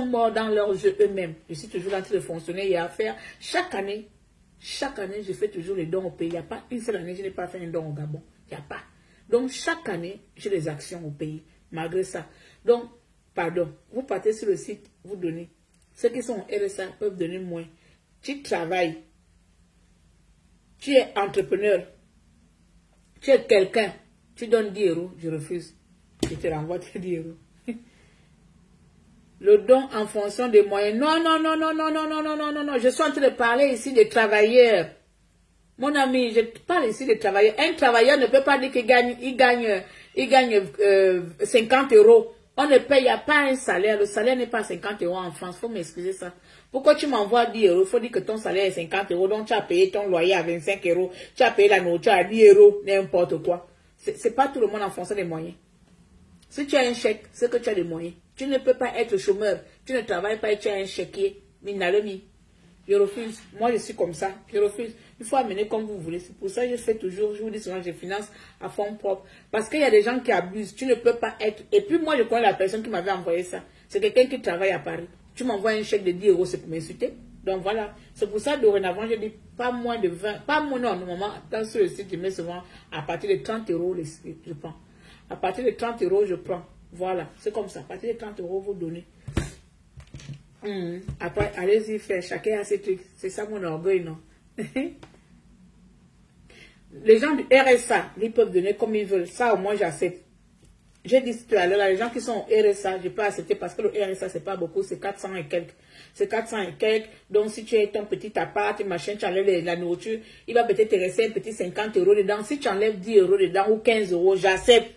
morts dans leur jeu eux-mêmes. Je suis toujours en train de fonctionner et à faire. Chaque année, je fais toujours les dons au pays. Il n'y a pas une seule année, je n'ai pas fait un don au Gabon. Il n'y a pas. Donc chaque année, j'ai des actions au pays, malgré ça. Donc, pardon, vous partez sur le site, vous donnez. Ceux qui sont RSA peuvent donner moins. Tu travailles. Tu es entrepreneur. Tu es quelqu'un. Tu donnes 10 €, je refuse. Je te renvoie tes 10 €. Le don en fonction des moyens. Non, non, non, non, non, non, non, non, non, non, non. Je suis en train de parler ici des travailleurs. Mon ami, je parle ici des travailleurs. Un travailleur ne peut pas dire qu'il gagne, il gagne 50 €. On ne paye, il n'y a pas un salaire. Le salaire n'est pas 50 € en France. Il faut m'excuser ça. Pourquoi tu m'envoies 10 €? Il faut dire que ton salaire est 50 €. Donc tu as payé ton loyer à 25 €. Tu as payé la nourriture à 10 €. N'importe quoi. C'est pas tout le monde en fonction des moyens. Si tu as un chèque, c'est que tu as des moyens. Tu ne peux pas être chômeur. Tu ne travailles pas et tu as un chéquier. Je refuse. Moi, je suis comme ça. Je refuse. Il faut amener comme vous voulez. C'est pour ça que je fais toujours, je vous dis souvent, je finance à fond propre. Parce qu'il y a des gens qui abusent. Tu ne peux pas être... Et puis moi, je connais la personne qui m'avait envoyé ça. C'est quelqu'un qui travaille à Paris. Tu m'envoies un chèque de 10 €, c'est pour m'insulter. Donc voilà. C'est pour ça, dorénavant, je dis pas moins de 20. Pas moins, non, normalement, dans ce site, je mets souvent à partir de 30 €, je prends. À partir de 30 €, je prends. Voilà. C'est comme ça. À partir de 30 €, vous donnez. Après, allez-y faire. Chacun a ses trucs. C'est ça mon orgueil, non? Les gens du RSA, ils peuvent donner comme ils veulent. Ça, au moins, j'accepte. J'ai dit tout à l'heure, les gens qui sont au RSA, je peux accepter parce que le RSA, c'est pas beaucoup, c'est 400 et quelques. C'est 400 et quelques. Donc, si tu as ton petit appart, machin, tu enlèves la nourriture, il va peut-être te rester un petit 50 € dedans. Si tu enlèves 10 € dedans ou 15 €, j'accepte.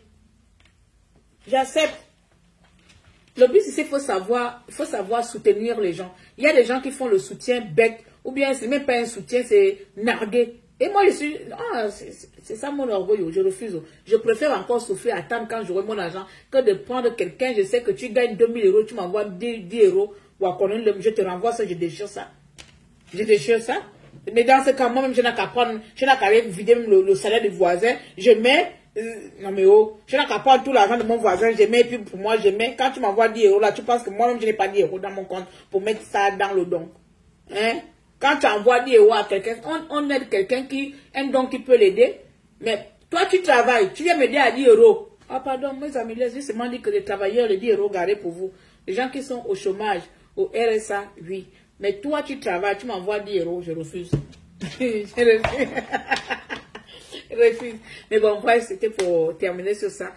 J'accepte. Le but, c'est qu'il faut savoir soutenir les gens. Il y a des gens qui font le soutien bête, ou bien c'est même pas un soutien, c'est narguer. Et moi, je suis... c'est ça mon orgueil, je refuse. Je préfère encore souffrir, attendre quand j'aurai mon argent, que de prendre quelqu'un, je sais que tu gagnes 2000 €, tu m'envoies 10 €, ou à je te renvoie ça, je déchire ça. Je déchire ça. Mais dans ce cas, moi-même, je n'ai qu'à prendre, je n'ai qu'à aller vider le salaire du voisin, je mets Non mais oh, je n'ai qu'à prendre tout l'argent de mon voisin, je mets, et puis pour moi, je mets. Quand tu m'envoies 10 euros là, tu penses que moi-même, je n'ai pas 10 euros dans mon compte pour mettre ça dans le don. Hein? Quand tu envoies 10 euros à quelqu'un, on aide quelqu'un qui, un don qui peut l'aider. Mais toi, tu travailles, tu viens m'aider à 10 euros. Ah pardon, mes amis, j'ai seulement dit que les travailleurs, les 10 euros garés pour vous. Les gens qui sont au chômage, au RSA, oui. Mais toi, tu travailles, tu m'envoies 10 euros, je refuse. Je refuse. Je refuse. Mais bon, bref, c'était pour terminer sur ça.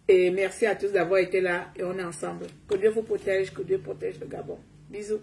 Et merci à tous d'avoir été là et on est ensemble. Que Dieu vous protège, que Dieu protège le Gabon. Bisous.